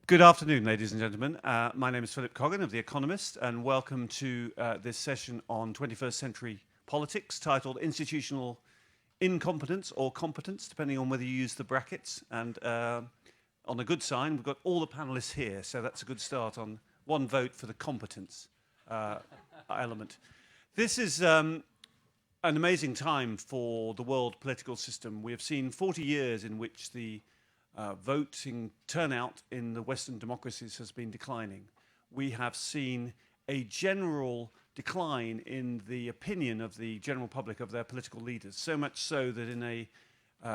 Good afternoon, ladies and gentlemen. My name is Philip Coggan of The Economist, and welcome to this session on 21st century politics titled Institutional Incompetence or Competence, depending on whether you use the brackets. And on a good sign, we've got all the panelists here, so that's a good start on one vote for the competence element. This is an amazing time for the world political system. We have seen 40 years in which the voting turnout in the Western democracies has been declining. We have seen a general decline in the opinion of the general public of their political leaders, so much so that in a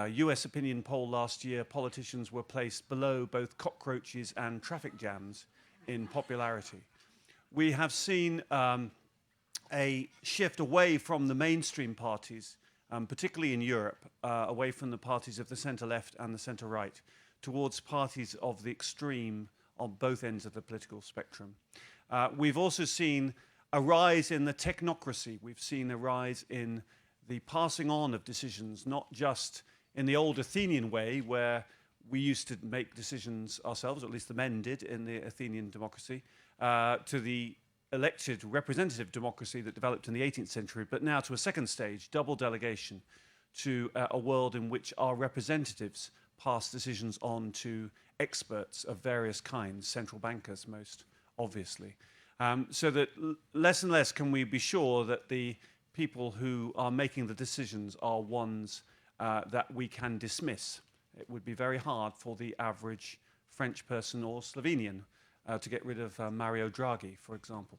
US opinion poll last year, politicians were placed below both cockroaches and traffic jams in popularity. We have seen a shift away from the mainstream parties, particularly in Europe, away from the parties of the centre-left and the centre-right, towards parties of the extreme on both ends of the political spectrum. We've also seen a rise in the technocracy. We've seen a rise in the passing on of decisions, not just in the old Athenian way, where we used to make decisions ourselves, or at least the men did in the Athenian democracy, to the elected representative democracy that developed in the 18th century, but now to a second stage, double delegation, to a world in which our representatives pass decisions on to experts of various kinds, central bankers most obviously. So that less and less can we be sure that the people who are making the decisions are ones that we can dismiss. It would be very hard for the average French person or Slovenian to get rid of Mario Draghi, for example.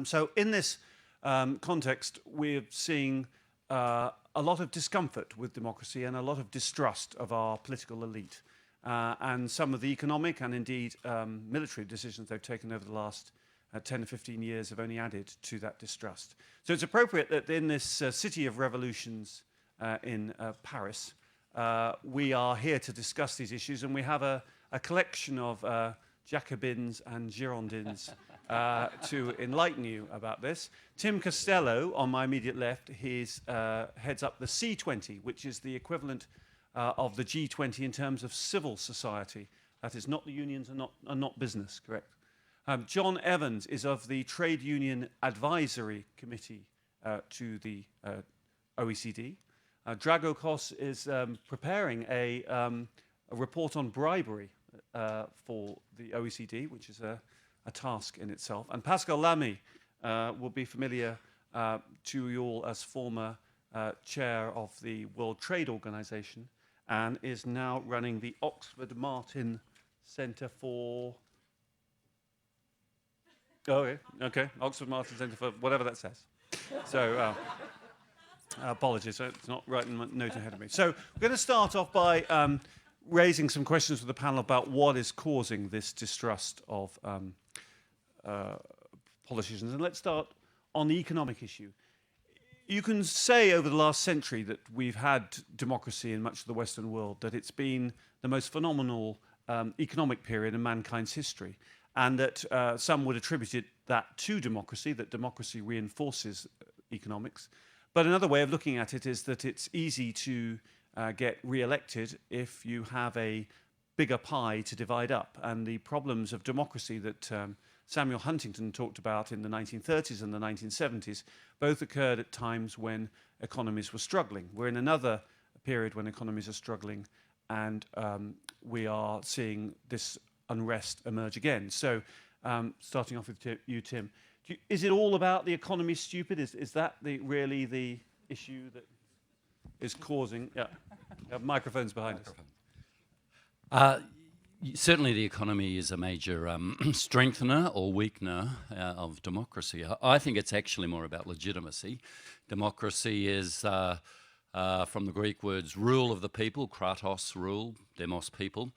So in this context, we're seeing a lot of discomfort with democracy and a lot of distrust of our political elite. And some of the economic and indeed military decisions they've taken over the last 10 to 15 years have only added to that distrust. So it's appropriate that in this city of revolutions in Paris, we are here to discuss these issues, and we have a collection of Jacobins and Girondins to enlighten you about this. Tim Costello, on my immediate left, he's heads up the C20, which is the equivalent of the G20 in terms of civil society. That is not the unions and not business, correct? John Evans is of the Trade Union Advisory Committee to the OECD. Dragokos is preparing a report on bribery for the OECD, which is a task in itself. And Pascal Lamy will be familiar to you all as former chair of the World Trade Organization and is now running the Oxford Martin Centre for... Oh, okay, Oxford Martin Centre for whatever that says. So, apologies, it's not right in my note ahead of me. So, we're going to start off by raising some questions for the panel about what is causing this distrust of politicians. And let's start on the economic issue. You can say over the last century that we've had democracy in much of the Western world, that it's been the most phenomenal economic period in mankind's history, and that some would attribute that to democracy, that democracy reinforces economics. But another way of looking at it is that it's easy to get re-elected if you have a bigger pie to divide up. And the problems of democracy that Samuel Huntington talked about in the 1930s and the 1970s both occurred at times when economies were struggling. We're in another period when economies are struggling, and we are seeing this unrest emerge again. So starting off with you, Tim, is it all about the economy stupid? Is that really the issue that is causing... Yeah, we have microphones behind us. Certainly the economy is a major strengthener or weakener of democracy. I think it's actually more about legitimacy. Democracy is from the Greek words rule of the people, kratos, rule, demos, people.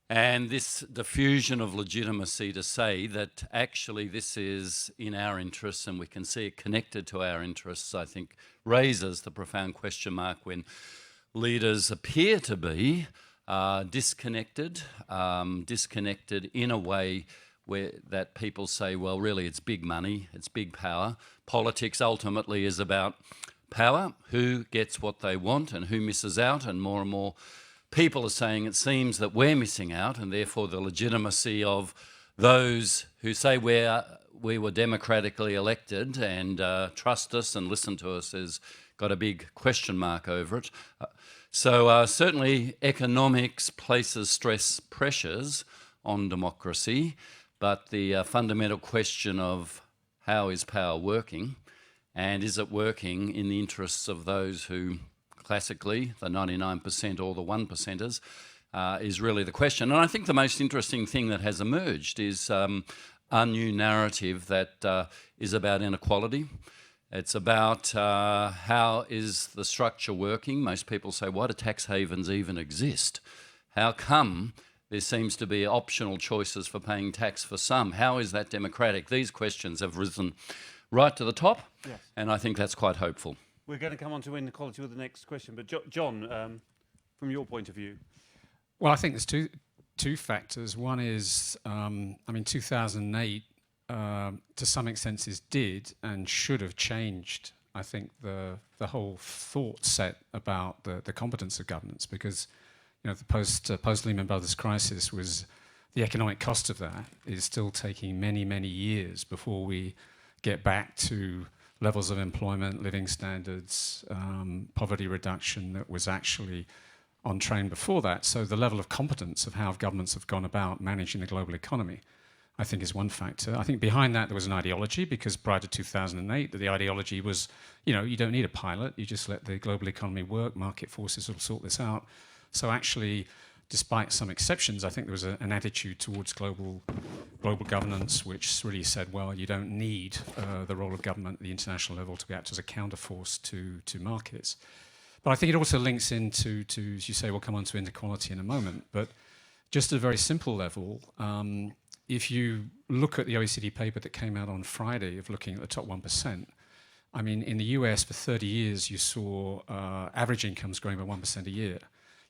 And this diffusion of legitimacy to say that actually this is in our interests and we can see it connected to our interests, I think raises the profound question mark when leaders appear to be disconnected in a way where that people say, well, really it's big money, it's big power. Politics ultimately is about power, who gets what they want and who misses out, and more people are saying it seems that we're missing out, and therefore the legitimacy of those who say we were democratically elected and trust us and listen to us has got a big question mark over it. So certainly economics places stress pressures on democracy, but the fundamental question of how is power working, and is it working in the interests of those who classically, the 99% or the 1%ers, is really the question. And I think the most interesting thing that has emerged is a new narrative that is about inequality. It's about how is the structure working. Most people say, why do tax havens even exist? How come there seems to be optional choices for paying tax for some? How is that democratic? These questions have risen right to the top, yes, and I think that's quite hopeful. We're going to come on to inequality with the next question, but John, from your point of view. Well, I think there's two factors. One is, 2008, to some extent, did and should have changed, I think, the whole thought set about the competence of governance, because the post Lehman Brothers crisis was the economic cost of that is still taking many, many years before we get back to levels of employment, living standards, poverty reduction that was actually on train before that. So the level of competence of how governments have gone about managing the global economy, I think, is one factor. I think behind that there was an ideology, because prior to 2008, the ideology was, you don't need a pilot, you just let the global economy work, market forces will sort this out. So actually, despite some exceptions, I think there was an attitude towards global governance which really said, well, you don't need the role of government at the international level to act as a counterforce to markets. But I think it also links into, as you say, we'll come on to inequality in a moment, but just at a very simple level, if you look at the OECD paper that came out on Friday of looking at the top 1%, I mean, in the US for 30 years, you saw average incomes growing by 1% a year.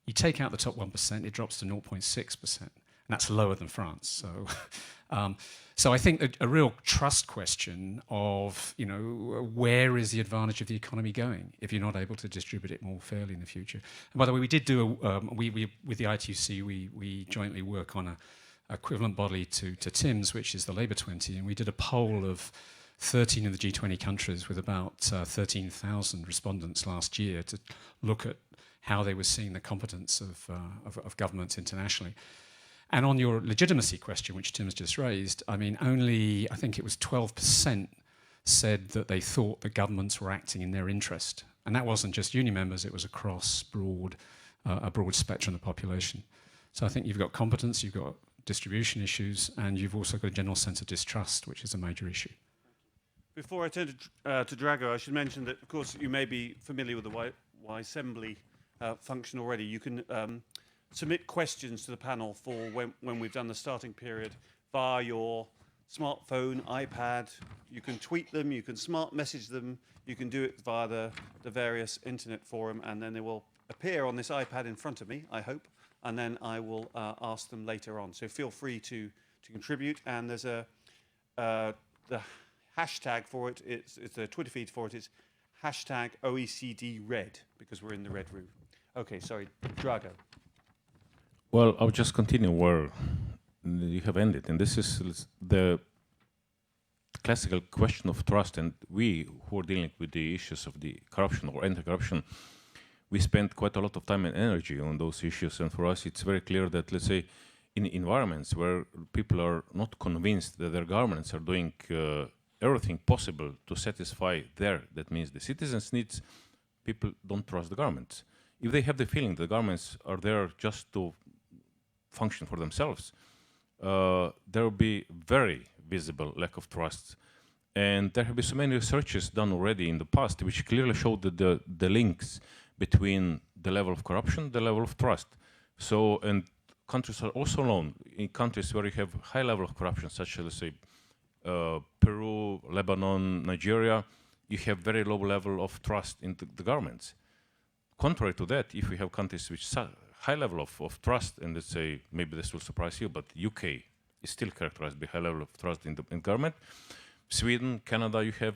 You take out the top 1%, it drops to 0.6%, and that's lower than France. So I think a real trust question of, where is the advantage of the economy going if you're not able to distribute it more fairly in the future. And by the way, we did do with the ITUC, we jointly work on a equivalent body to TIMS, which is the Labour 20, and we did a poll of 13 of the G20 countries with about 13,000 respondents last year to look at how they were seeing the competence of governments internationally. And on your legitimacy question, which Tim's just raised, I mean, I think it was 12% said that they thought that governments were acting in their interest. And that wasn't just union members, it was across a broad spectrum of the population. So I think you've got competence, you've got distribution issues, and you've also got a general sense of distrust, which is a major issue. Before I turn to Drago, I should mention that, of course, you may be familiar with the Y-Assembly function already. You can submit questions to the panel for when we've done the starting period via your smartphone, iPad. You can tweet them, you can smart message them, you can do it via the various internet forum, and then they will appear on this iPad in front of me, I hope, and then I will ask them later on. So feel free to contribute, and there's the hashtag for it, it's the Twitter feed for it, it's hashtag OECD Red, because we're in the red room. Okay, sorry, Drago. Well, I'll just continue where you have ended, and this is the classical question of trust, and we who are dealing with the issues of the corruption or anti-corruption, we spend quite a lot of time and energy on those issues, and for us it's very clear that, let's say, in environments where people are not convinced that their governments are doing everything possible to satisfy that means the citizens' needs, people don't trust the governments. If they have the feeling that governments are there just to function for themselves, there will be very visible lack of trust. And there have been so many researches done already in the past which clearly showed that the links between the level of corruption, the level of trust. So, and countries are also known, in countries where you have high level of corruption, such as, let's say, Peru, Lebanon, Nigeria, you have very low level of trust in the governments. Contrary to that, if we have countries which high level of trust, and let's say, maybe this will surprise you, but UK is still characterized by high level of trust in government. Sweden, Canada, you have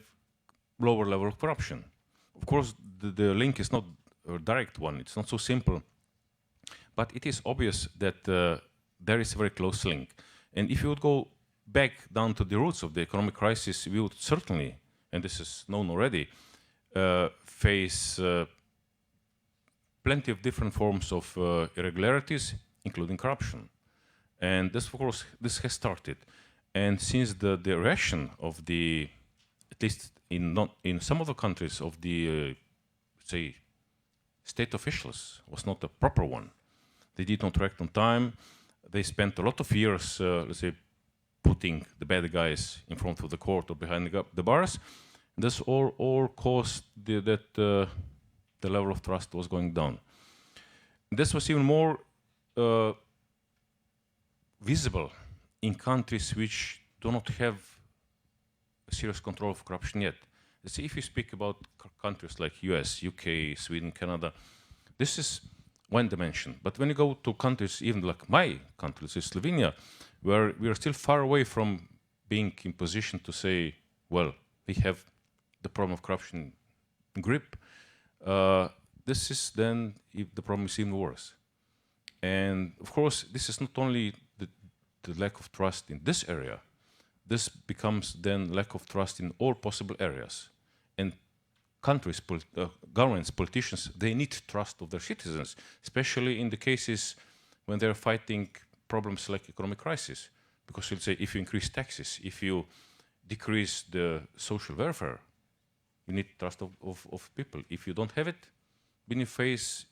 lower level of corruption. Of course, the link is not a direct one, it's not so simple. but it is obvious that there is a very close link. And if you would go back down to the roots of the economic crisis, we would certainly, and this is known already, face plenty of different forms of irregularities, including corruption. And this, of course, this has started. And since the reaction of the, at least in some of the countries, of the, say, state officials was not a proper one. They did not react on time. They spent a lot of years, let's say, putting the bad guys in front of the court or behind the bars. This all caused that the level of trust was going down. This was even more visible in countries which do not have serious control of corruption yet. Let's see, if you speak about countries like US, UK, Sweden, Canada, this is one dimension. But when you go to countries even like my country, Slovenia, where we are still far away from being in position to say, well, we have the problem of corruption in grip, this is then the problem is even worse. And of course, this is not only the lack of trust in this area, this becomes then lack of trust in all possible areas. And countries, governments, politicians, they need trust of their citizens, especially in the cases when they're fighting problems like economic crisis. Because you'll say, if you increase taxes, if you decrease the social welfare, you need trust of people. If you don't have it, then you face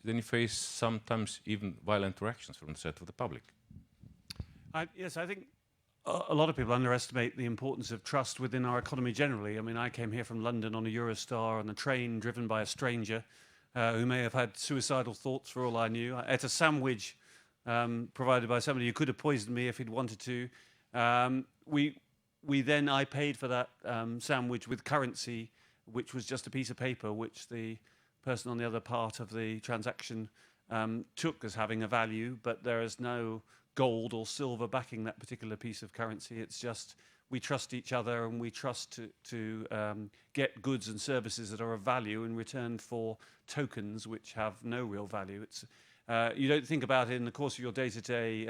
sometimes even violent reactions from the side of the public. Yes, I think a lot of people underestimate the importance of trust within our economy generally. I mean, I came here from London on a Eurostar on a train driven by a stranger who may have had suicidal thoughts for all I knew. I ate a sandwich provided by somebody who could have poisoned me if he'd wanted to. I paid for that sandwich with currency, which was just a piece of paper, which the person on the other part of the transaction took as having a value, but there is no gold or silver backing that particular piece of currency. It's just we trust each other and we trust to get goods and services that are of value in return for tokens which have no real value. It's you don't think about it in the course of your day-to-day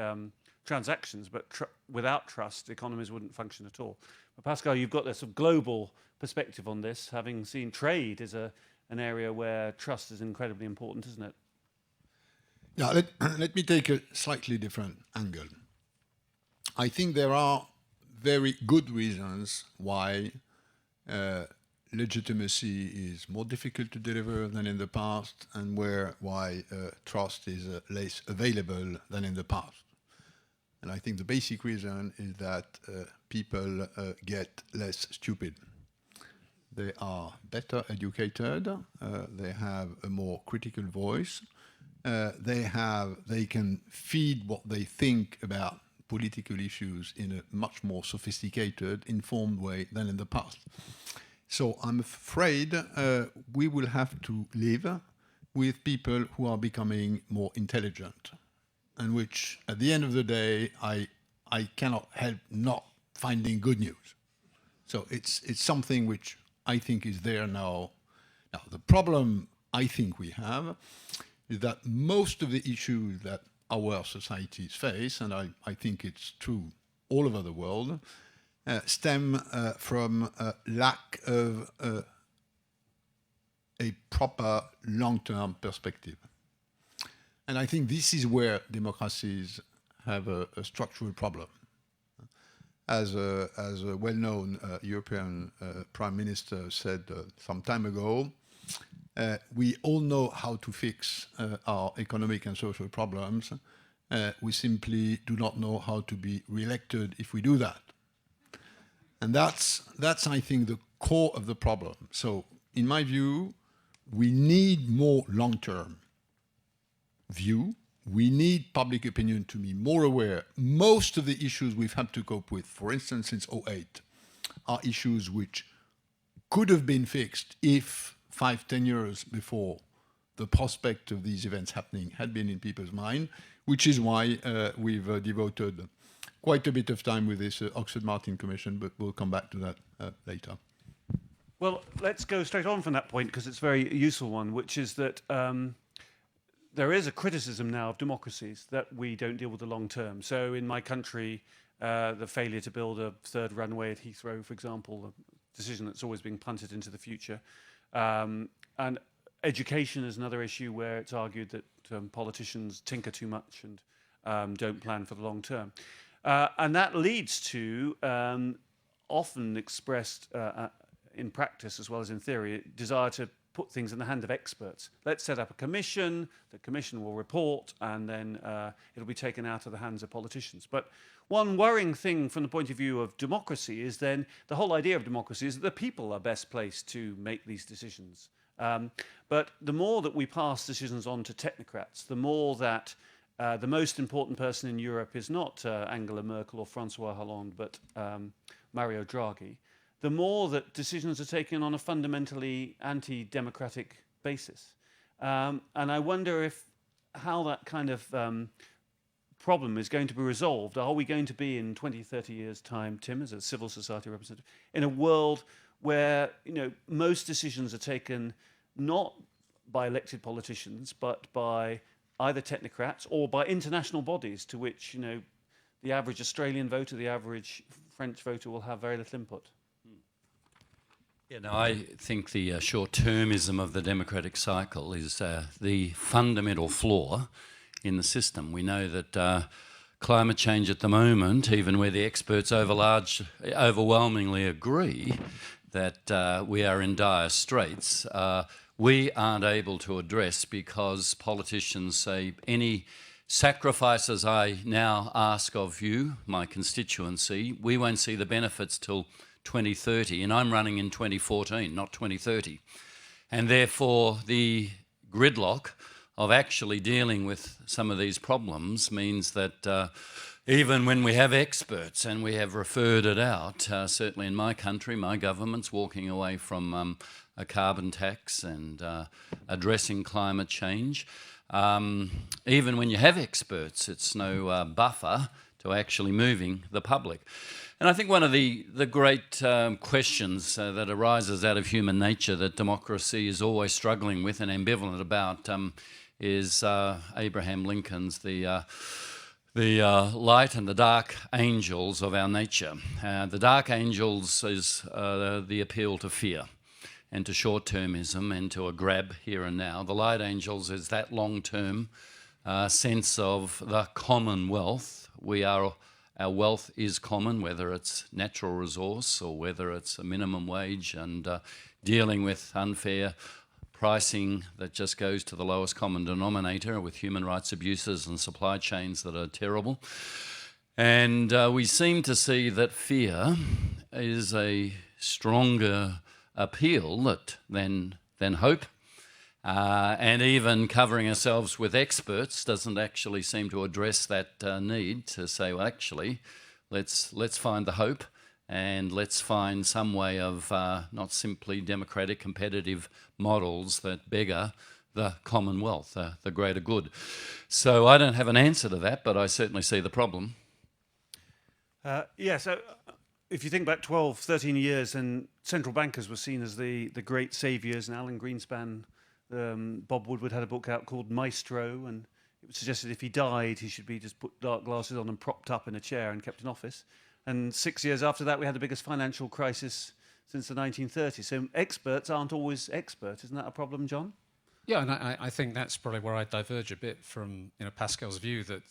transactions, but without trust, economies wouldn't function at all. But Pascal, you've got this sort of global perspective on this, having seen trade as an area where trust is incredibly important, isn't it? Yeah, let me take a slightly different angle. I think there are very good reasons why legitimacy is more difficult to deliver than in the past, and why trust is less available than in the past. And I think the basic reason is that people get less stupid. They are better educated, they have a more critical voice, they can feed what they think about political issues in a much more sophisticated, informed way than in the past. So I'm afraid we will have to live with people who are becoming more intelligent, and which, at the end of the day, I cannot help not finding good news. So it's something which I think is there now. Now, the problem I think we have is that most of the issues that our societies face, and I think it's true all over the world, stem from a lack of a proper long-term perspective. And I think this is where democracies have a structural problem. As a well-known European Prime Minister said some time ago, we all know how to fix our economic and social problems. We simply do not know how to be re-elected if we do that. And that's, I think, the core of the problem. So, in my view, we need more long-term view. We need public opinion to be more aware. Most of the issues we've had to cope with, for instance, since 2008, are issues which could have been fixed if 5-10 years before the prospect of these events happening had been in people's mind, which is why we've devoted quite a bit of time with this Oxford Martin Commission, but we'll come back to that later. Well, let's go straight on from that point, because it's a very useful one, which is that there is a criticism now of democracies that we don't deal with the long term. So in my country, the failure to build a third runway at Heathrow, for example, a decision that's always being punted into the future. And education is another issue where it's argued that politicians tinker too much and don't plan for the long term. And that leads to often expressed in practice as well as in theory, desire to put things in the hand of experts. Let's set up a commission, the commission will report, and then it'll be taken out of the hands of politicians. But one worrying thing from the point of view of democracy is then the whole idea of democracy is that the people are best placed to make these decisions. But the more that we pass decisions on to technocrats, the more that the most important person in Europe is not Angela Merkel or Francois Hollande, but Mario Draghi, the more that decisions are taken on a fundamentally anti-democratic basis. And I wonder how that kind of problem is going to be resolved. Are we going to be in 20, 30 years' time, Tim, as a civil society representative, in a world where most decisions are taken not by elected politicians, but by either technocrats or by international bodies to which the average Australian voter, the average French voter will have very little input? Yeah, no, I think the short-termism of the democratic cycle is the fundamental flaw in the system. We know that climate change at the moment, even where the experts overwhelmingly agree that we are in dire straits, we aren't able to address because politicians say any sacrifices I now ask of you, my constituency, we won't see the benefits till 2030, and I'm running in 2014, not 2030. And therefore, the gridlock of actually dealing with some of these problems means that even when we have experts and we have referred it out, certainly in my country, my government's walking away from a carbon tax and addressing climate change. Even when you have experts, it's no buffer to actually moving the public. And I think one of the great questions that arises out of human nature that democracy is always struggling with and ambivalent about is Abraham Lincoln's the light and the dark angels of our nature. The dark angels is the appeal to fear and to short-termism and to a grab here and now. The light angels is that long-term sense of the commonwealth. Our wealth is common, whether it's natural resource or whether it's a minimum wage, and dealing with unfair pricing that just goes to the lowest common denominator with human rights abuses and supply chains that are terrible. And we seem to see that fear is a stronger appeal than hope. And even covering ourselves with experts doesn't actually seem to address that need to say, well, actually, let's find the hope and let's find some way of not simply democratic competitive models that beggar the commonwealth, the greater good. So I don't have an answer to that, but I certainly see the problem. So if you think back 12, 13 years, and central bankers were seen as the great saviours, and Alan Greenspan, Bob Woodward had a book out called Maestro, and it was suggested if he died, he should be just put dark glasses on and propped up in a chair and kept in office. And 6 years after that, we had the biggest financial crisis since the 1930s. So experts aren't always expert. Isn't that a problem, John? Yeah, and I think that's probably where I diverge a bit from Pascal's view that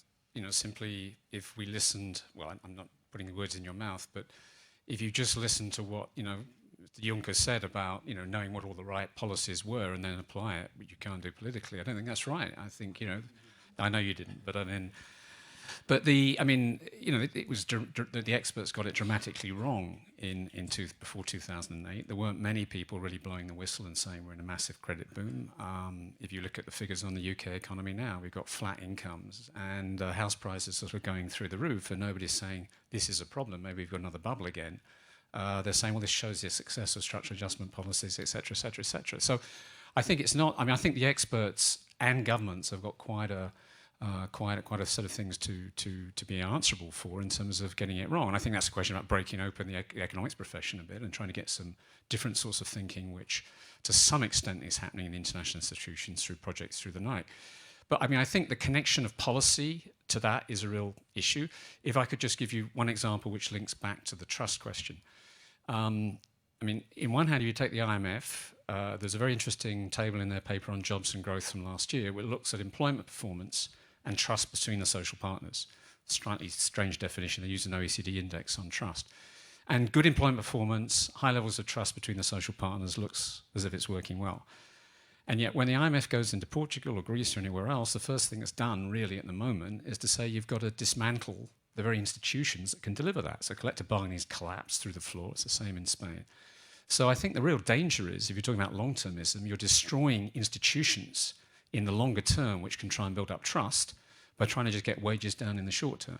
simply if we listened, well, I'm not putting the words in your mouth, but if you just listen to what Juncker said about knowing what all the right policies were and then apply it, which you can't do politically, I don't think that's right. I think I know you didn't, but it was the experts got it dramatically wrong before 2008. There weren't many people really blowing the whistle and saying we're in a massive credit boom. If you look at the figures on the UK economy now, we've got flat incomes and house prices sort of going through the roof, and nobody's saying this is a problem. Maybe we've got another bubble again. They're saying, well, this shows the success of structural adjustment policies, et cetera, et cetera, et cetera. So I think it's not. I think the experts and governments have got quite a set of things to be answerable for in terms of getting it wrong. And I think that's a question about breaking open the economics profession a bit and trying to get some different sorts of thinking, which to some extent is happening in international institutions through projects through the night. But I mean, I think the connection of policy to that is a real issue. If I could just give you one example which links back to the trust question. I mean, in one hand, if you take the IMF, there's a very interesting table in their paper on jobs and growth from last year, which looks at employment performance and trust between the social partners. Slightly strange definition. They use an OECD index on trust. And good employment performance, high levels of trust between the social partners looks as if it's working well. And yet when the IMF goes into Portugal or Greece or anywhere else, the first thing that's done really at the moment is to say you've got to dismantle the very institutions that can deliver that. So collective bargaining has collapsed through the floor. It's the same in Spain. So I think the real danger is, if you're talking about long-termism, you're destroying institutions in the longer term which can try and build up trust by trying to just get wages down in the short term.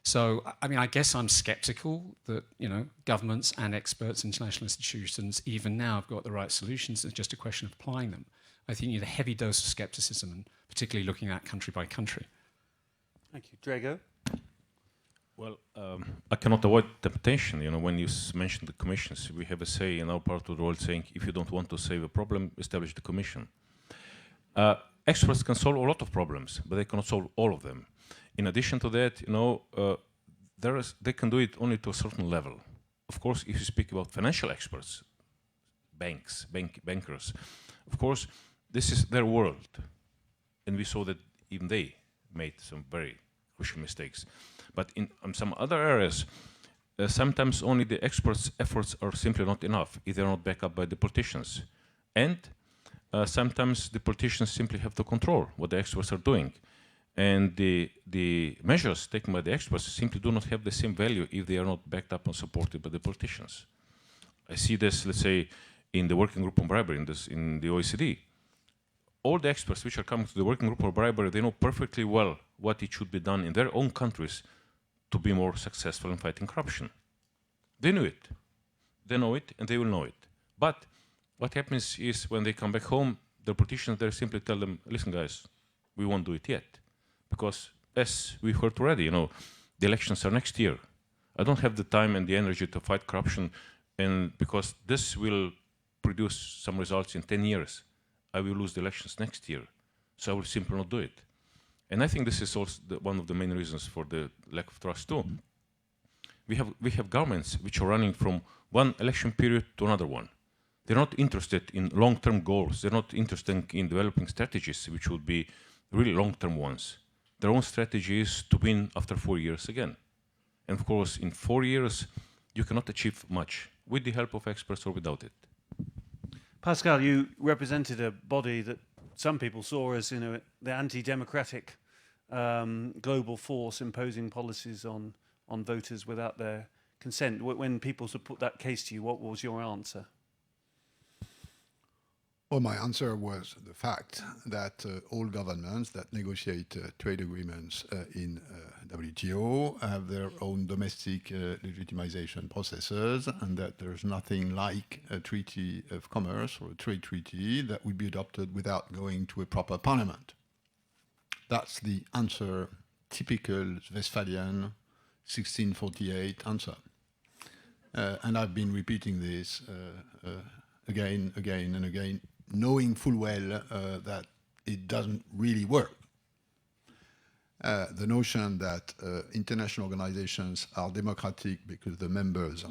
So, I mean, I guess I'm skeptical that, governments and experts, international institutions, even now have got the right solutions. It's just a question of applying them. I think you need a heavy dose of skepticism, and particularly looking at country by country. Thank you. Drago? Well, I cannot avoid temptation. When you mention the commissions, we have a say in our part of the world saying, if you don't want to save a problem, establish the commission. Experts can solve a lot of problems, but they cannot solve all of them. In addition to that, they can do it only to a certain level. Of course, if you speak about financial experts, bankers, of course, this is their world. And we saw that even they made some very crucial mistakes. But in some other areas, sometimes only the experts' efforts are simply not enough if they're not backed up by the politicians. And sometimes the politicians simply have to control what the experts are doing. And the measures taken by the experts simply do not have the same value if they are not backed up and supported by the politicians. I see this, let's say, in the working group on bribery in the OECD. All the experts which are coming to the working group on bribery, they know perfectly well what it should be done in their own countries to be more successful in fighting corruption. They knew it. They know it, and they will know it. But what happens is when they come back home, the politicians there simply tell them, listen guys, we won't do it yet. Because as we've heard already, the elections are next year. I don't have the time and the energy to fight corruption, and because this will produce some results in 10 years, I will lose the elections next year. So I will simply not do it. And I think this is also one of the main reasons for the lack of trust too. We have governments which are running from one election period to another one. They're not interested in long-term goals. They're not interested in developing strategies which would be really long-term ones. Their own strategy is to win after 4 years again. And of course, in 4 years, you cannot achieve much with the help of experts or without it. Pascal, you represented a body that some people saw as the anti-democratic global force imposing policies on voters without their consent. When people put that case to you, what was your answer? Well, my answer was the fact that all governments that negotiate trade agreements in WTO have their own domestic legitimization processes, and that there's nothing like a treaty of commerce or a trade treaty that would be adopted without going to a proper parliament. That's the answer, typical Westphalian 1648 answer. And I've been repeating this again and again, knowing full well that it doesn't really work. The notion that international organizations are democratic because the members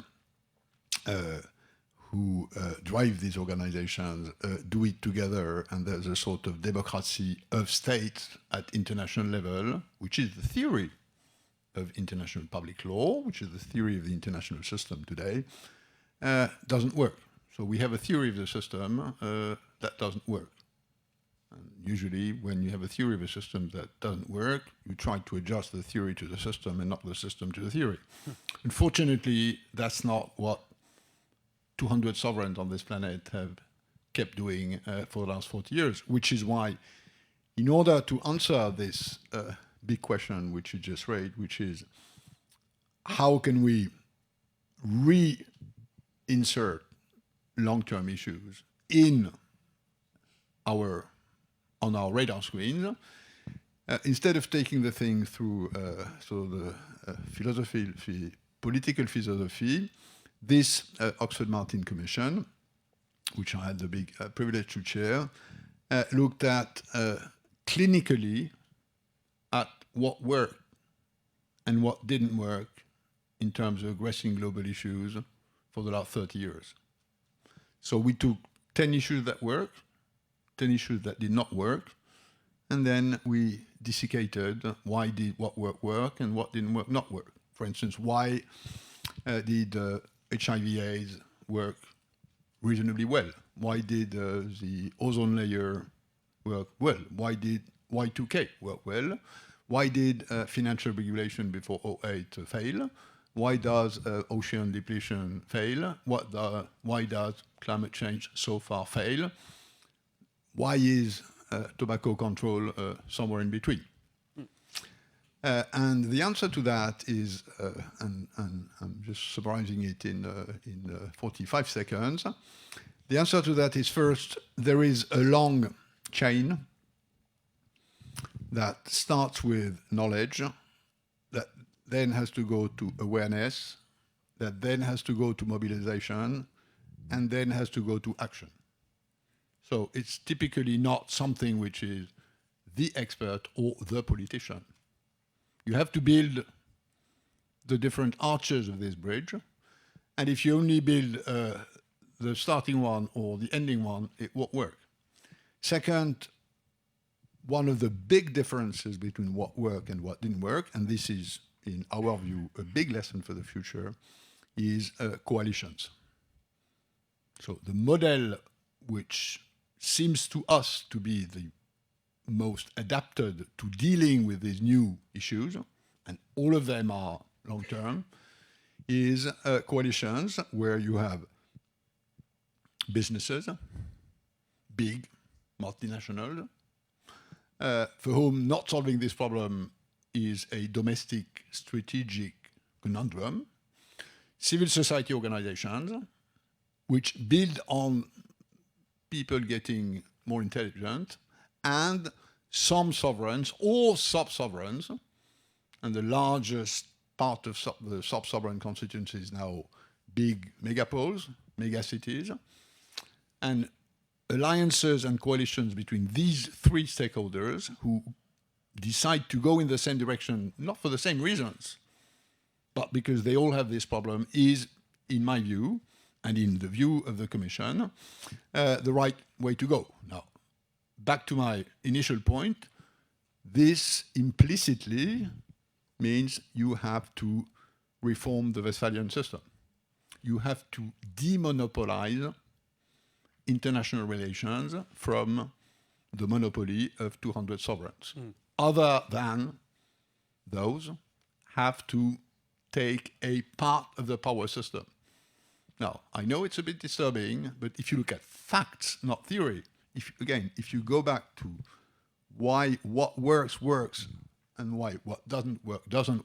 who drive these organizations do it together, and there's a sort of democracy of states at international level, which is the theory of international public law, which is the theory of the international system today, doesn't work. So we have a theory of the system that doesn't work. And usually when you have a theory of a system that doesn't work, you try to adjust the theory to the system and not the system to the theory. Unfortunately, that's not what 200 sovereigns on this planet have kept doing for the last 40 years, which is why, in order to answer this big question which you just raised, which is how can we reinsert long-term issues on our radar screens, instead of taking the thing through political philosophy, this Oxford-Martin Commission, which I had the big privilege to chair, looked at clinically at what worked and what didn't work in terms of addressing global issues for the last 30 years. So we took 10 issues that worked, 10 issues that did not work, and then we desiccated why did what work and what didn't work not work. For instance, why did HIV/AIDS work reasonably well? Why did the ozone layer work well? Why did Y2K work well? Why did financial regulation before 2008 fail? Why does ocean depletion fail? Why does climate change so far fail? Why is tobacco control somewhere in between? And the answer to that is, and I'm just summarizing it in 45 seconds. The answer to that is, first, there is a long chain that starts with knowledge, that then has to go to awareness, that then has to go to mobilization, and then has to go to action. So it's typically not something which is the expert or the politician. You have to build the different arches of this bridge, and if you only build the starting one or the ending one, it won't work. Second, one of the big differences between what worked and what didn't work, and this is, in our view, a big lesson for the future, is coalitions. So the model which seems to us to be the most adapted to dealing with these new issues, and all of them are long-term, is coalitions where you have businesses, big multinationals, for whom not solving this problem is a domestic strategic conundrum, civil society organizations, which build on people getting more intelligent, and some sovereigns or sub-sovereigns, and the largest part of the sub-sovereign constituencies now big megapoles, megacities, and alliances and coalitions between these three stakeholders who decide to go in the same direction, not for the same reasons, but because they all have this problem, is, in my view, and in the view of the Commission, the right way to go. Now, back to my initial point, this implicitly means you have to reform the Westphalian system. You have to demonopolize international relations from the monopoly of 200 sovereigns. Other than those have to take a part of the power system. Now, I know it's a bit disturbing, but if you look at facts, not theory, if you go back to why what works, works, and why what doesn't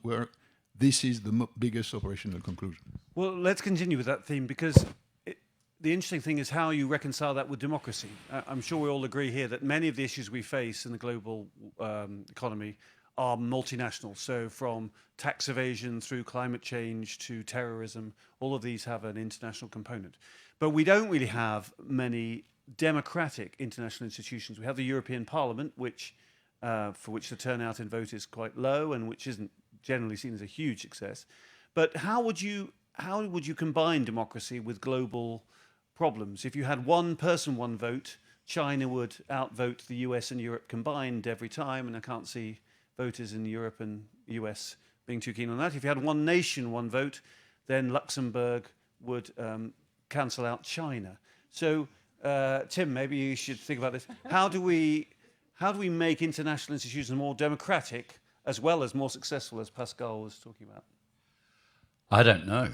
work, this is the biggest operational conclusion. Well, let's continue with that theme, because the interesting thing is how you reconcile that with democracy. I'm sure we all agree here that many of the issues we face in the global economy are multinational. So from tax evasion through climate change to terrorism, all of these have an international component. But we don't really have many democratic international institutions. We have the European Parliament, which for which the turnout in vote is quite low and which isn't generally seen as a huge success. But how would you combine democracy with global problems? If you had one person, one vote, China would outvote the US and Europe combined every time, and I can't see voters in Europe and US being too keen on that. If you had one nation, one vote, then Luxembourg would cancel out China. So, Tim, maybe you should think about this. How do we make international institutions more democratic as well as more successful, as Pascal was talking about? I don't know.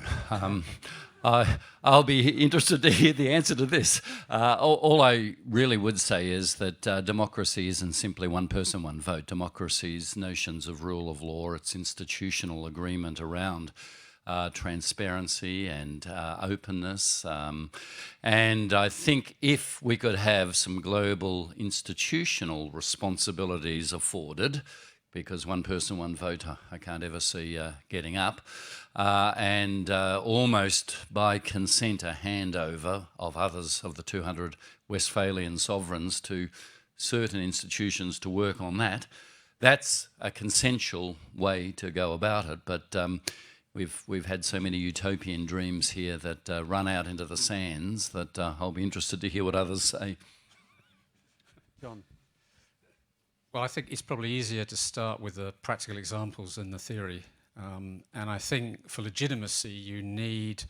I'll be interested to hear the answer to this. All I really would say is that democracy isn't simply one person, one vote. Democracy's notions of rule of law, its institutional agreement around transparency and openness. And I think if we could have some global institutional responsibilities afforded, because one person, one vote, I can't ever see getting up, and almost by consent a handover of others of the 200 Westphalian sovereigns to certain institutions to work on that. That's a consensual way to go about it, but we've had so many utopian dreams here that run out into the sands that I'll be interested to hear what others say. John. Well, I think it's probably easier to start with the practical examples than the theory. And I think for legitimacy, you need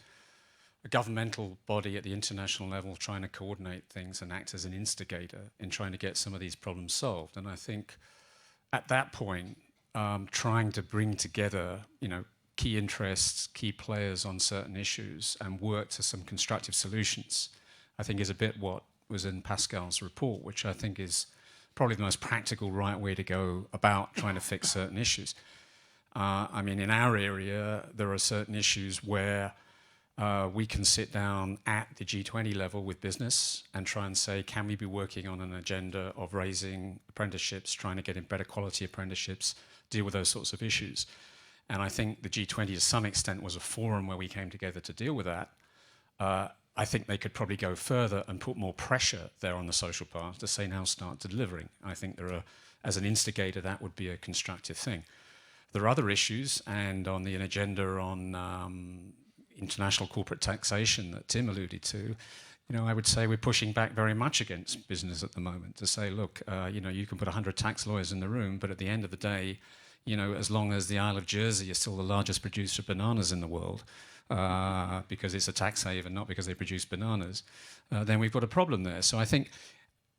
a governmental body at the international level trying to coordinate things and act as an instigator in trying to get some of these problems solved. And I think at that point, trying to bring together, key interests, key players on certain issues and work to some constructive solutions, I think is a bit what was in Pascal's report, which I think is probably the most practical right way to go about trying to fix certain issues. In our area, there are certain issues where we can sit down at the G20 level with business and try and say, can we be working on an agenda of raising apprenticeships, trying to get in better quality apprenticeships, deal with those sorts of issues. And I think the G20 to some extent was a forum where we came together to deal with that. I think they could probably go further and put more pressure there on the social path to say, now start delivering. I think as an instigator, that would be a constructive thing. There are other issues, and on the agenda on international corporate taxation that Tim alluded to, I would say we're pushing back very much against business at the moment to say, look, you can put 100 tax lawyers in the room, but at the end of the day, as long as the Isle of Jersey is still the largest producer of bananas in the world, because it's a tax haven, not because they produce bananas, then we've got a problem there. So I think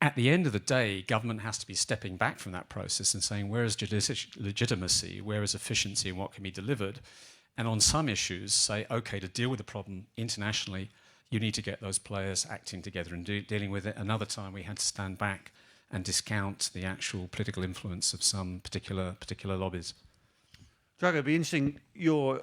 at the end of the day, government has to be stepping back from that process and saying, where is legitimacy, where is efficiency, and what can be delivered? And on some issues, say, okay, to deal with the problem internationally, you need to get those players acting together and dealing with it. Another time we had to stand back and discount the actual political influence of some particular lobbies. Drago, it'd be interesting your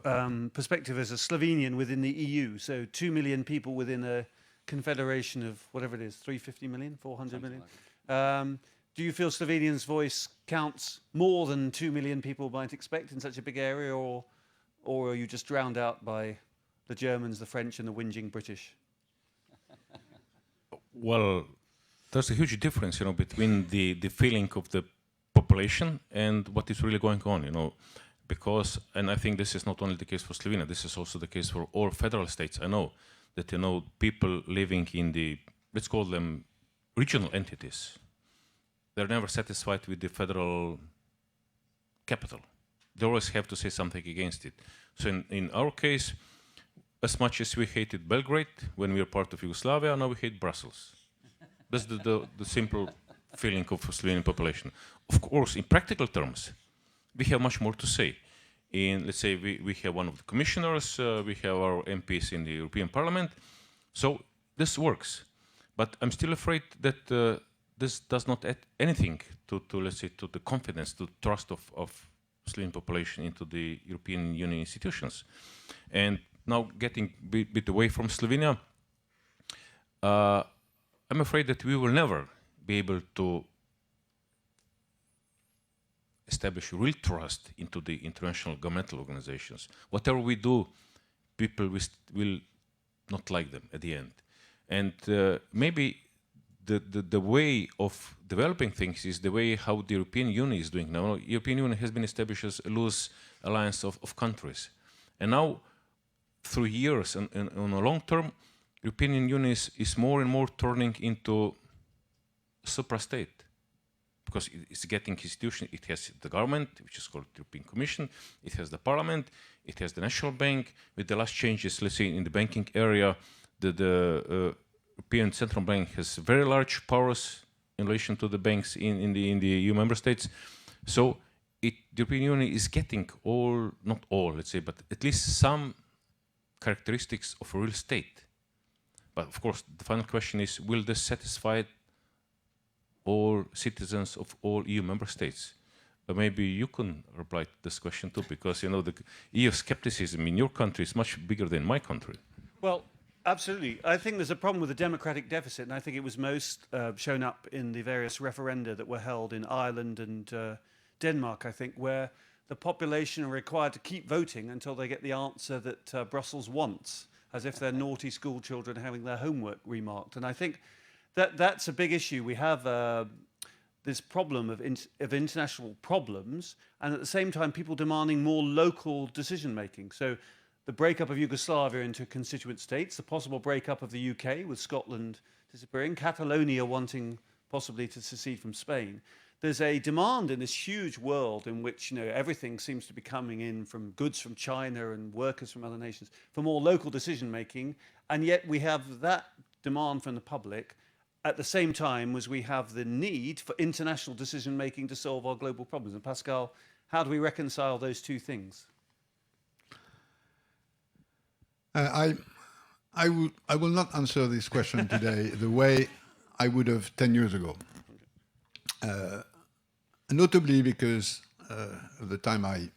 perspective as a Slovenian within the EU. So 2 million people within a confederation of whatever it is, 350 million, 400 million. Do you feel Slovenians' voice counts more than 2 million people might expect in such a big area, or are you just drowned out by the Germans, the French, and the whinging British? Well, there's a huge difference, between the feeling of the population and what is really going on, because, and I think this is not only the case for Slovenia, this is also the case for all federal states. I know that, people living in the, let's call them regional entities, they're never satisfied with the federal capital. They always have to say something against it. So in our case, as much as we hated Belgrade when we were part of Yugoslavia, now we hate Brussels. That's the simple feeling of the Slovenian population. Of course, in practical terms, we have much more to say. Let's say we have one of the commissioners, we have our MPs in the European Parliament, so this works. But I'm still afraid that this does not add anything to let's say, to the confidence, to trust of Slovenian population into the European Union institutions. And now getting a bit away from Slovenia, I'm afraid that we will never be able to establish real trust into the international governmental organizations. Whatever we do, people will not like them at the end. And maybe the way of developing things is the way how the European Union is doing now. The European Union has been established as a loose alliance of countries. And now, through years and on a long term, European Union is more and more turning into supra-state, because it's getting institutions. It has the government, which is called the European Commission. It has the Parliament. It has the National Bank. With the last changes, let's say in the banking area, the European Central Bank has very large powers in relation to the banks in the EU member states. So the European Union is getting not all, let's say, but at least some characteristics of a real state. But of course, the final question is, will this satisfy all citizens of all EU member states? Maybe you can reply to this question too, because the EU skepticism in your country is much bigger than my country. Well, absolutely. I think there's a problem with the democratic deficit, and I think it was most shown up in the various referenda that were held in Ireland and Denmark, I think, where the population are required to keep voting until they get the answer that Brussels wants, as if they're naughty school children having their homework remarked. And I think that's a big issue. We have this problem of international problems, and at the same time people demanding more local decision making. So the breakup of Yugoslavia into constituent states, the possible breakup of the UK with Scotland disappearing, Catalonia wanting possibly to secede from Spain. There's a demand in this huge world in which everything seems to be coming in from goods from China and workers from other nations for more local decision making, and yet we have that demand from the public at the same time as we have the need for international decision making to solve our global problems. And Pascal, how do we reconcile those two things? I will not answer this question today the way I would have 10 years ago. Notably because of the time I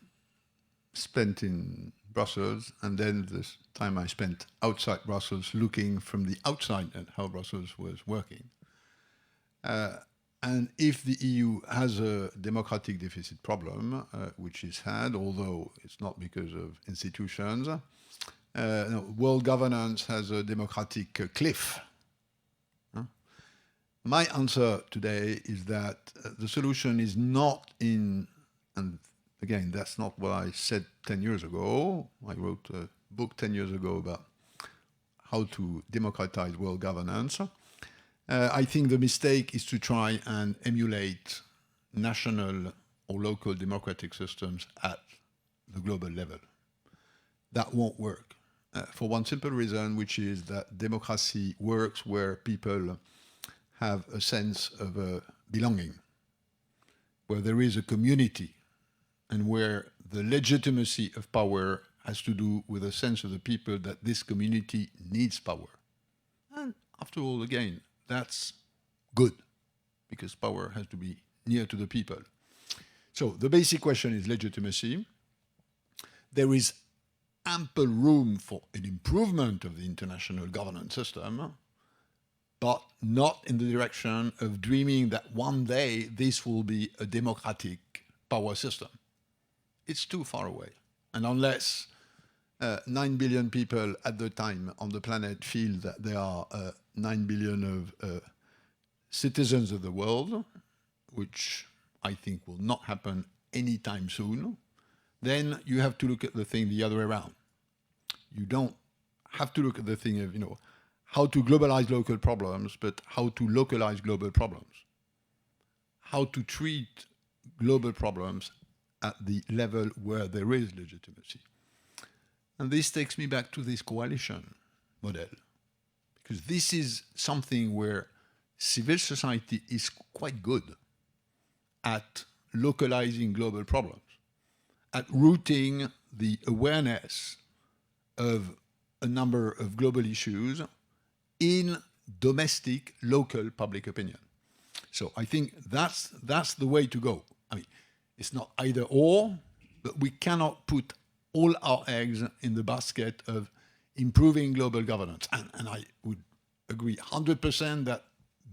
spent in Brussels and then this time I spent outside Brussels looking from the outside at how Brussels was working. And if the EU has a democratic deficit problem, which it's had, although it's not because of institutions, no, world governance has a democratic cliff. My answer today is that the solution is not in, and again, that's not what I said 10 years ago. I wrote a book 10 years ago about how to democratize world governance. I think the mistake is to try and emulate national or local democratic systems at the global level. That won't work for one simple reason, which is that democracy works where people have a sense of belonging, where there is a community, and where the legitimacy of power has to do with a sense of the people that this community needs power. And after all, again, that's good, because power has to be near to the people. So the basic question is legitimacy. There is ample room for an improvement of the international governance system, but not in the direction of dreaming that one day this will be a democratic power system. It's too far away. And unless 9 billion people at the time on the planet feel that there are 9 billion of citizens of the world, which I think will not happen anytime soon, then you have to look at the thing the other way around. You don't have to look at the thing of, how to globalize local problems, but how to localize global problems. How to treat global problems at the level where there is legitimacy. And this takes me back to this coalition model, because this is something where civil society is quite good at localizing global problems, at rooting the awareness of a number of global issues in domestic, local public opinion. So I think that's the way to go. I mean, it's not either or, but we cannot put all our eggs in the basket of improving global governance. And I would agree 100% that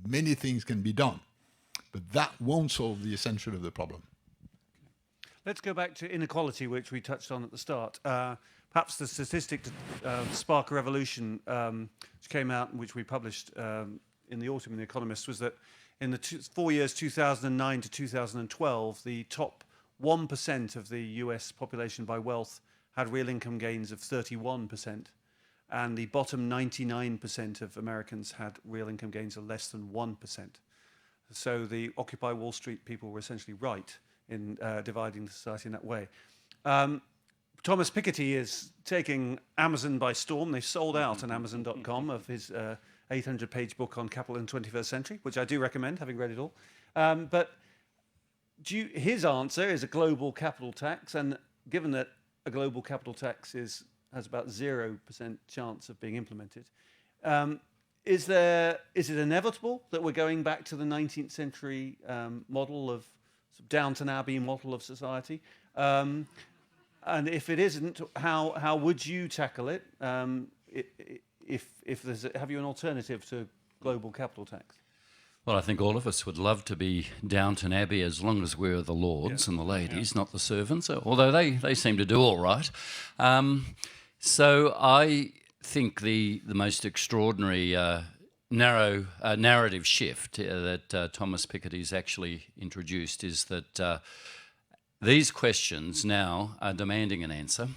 many things can be done, but that won't solve the essential of the problem. Let's go back to inequality, which we touched on at the start. Perhaps the statistic to spark a revolution, which came out and which we published in the autumn in The Economist, was that in the 4 years 2009 to 2012, the top 1% of the US population by wealth had real income gains of 31%, and the bottom 99% of Americans had real income gains of less than 1%. So the Occupy Wall Street people were essentially right in dividing the society in that way. Thomas Piketty is taking Amazon by storm. They sold out on Amazon.com of his 800-page book on capital in the 21st century, which I do recommend, having read it all. But his answer is a global capital tax, and given that a global capital tax has about 0% chance of being implemented, is it inevitable that we're going back to the 19th century model of Downton Abbey model of society? And if it isn't, how would you tackle it? If there's have you an alternative to global capital tax? Well, I think all of us would love to be Downton Abbey as long as we're the lords and the ladies, not the servants, although they seem to do all right. So I think the most extraordinary narrative shift that Thomas Piketty's actually introduced is that these questions now are demanding an answer.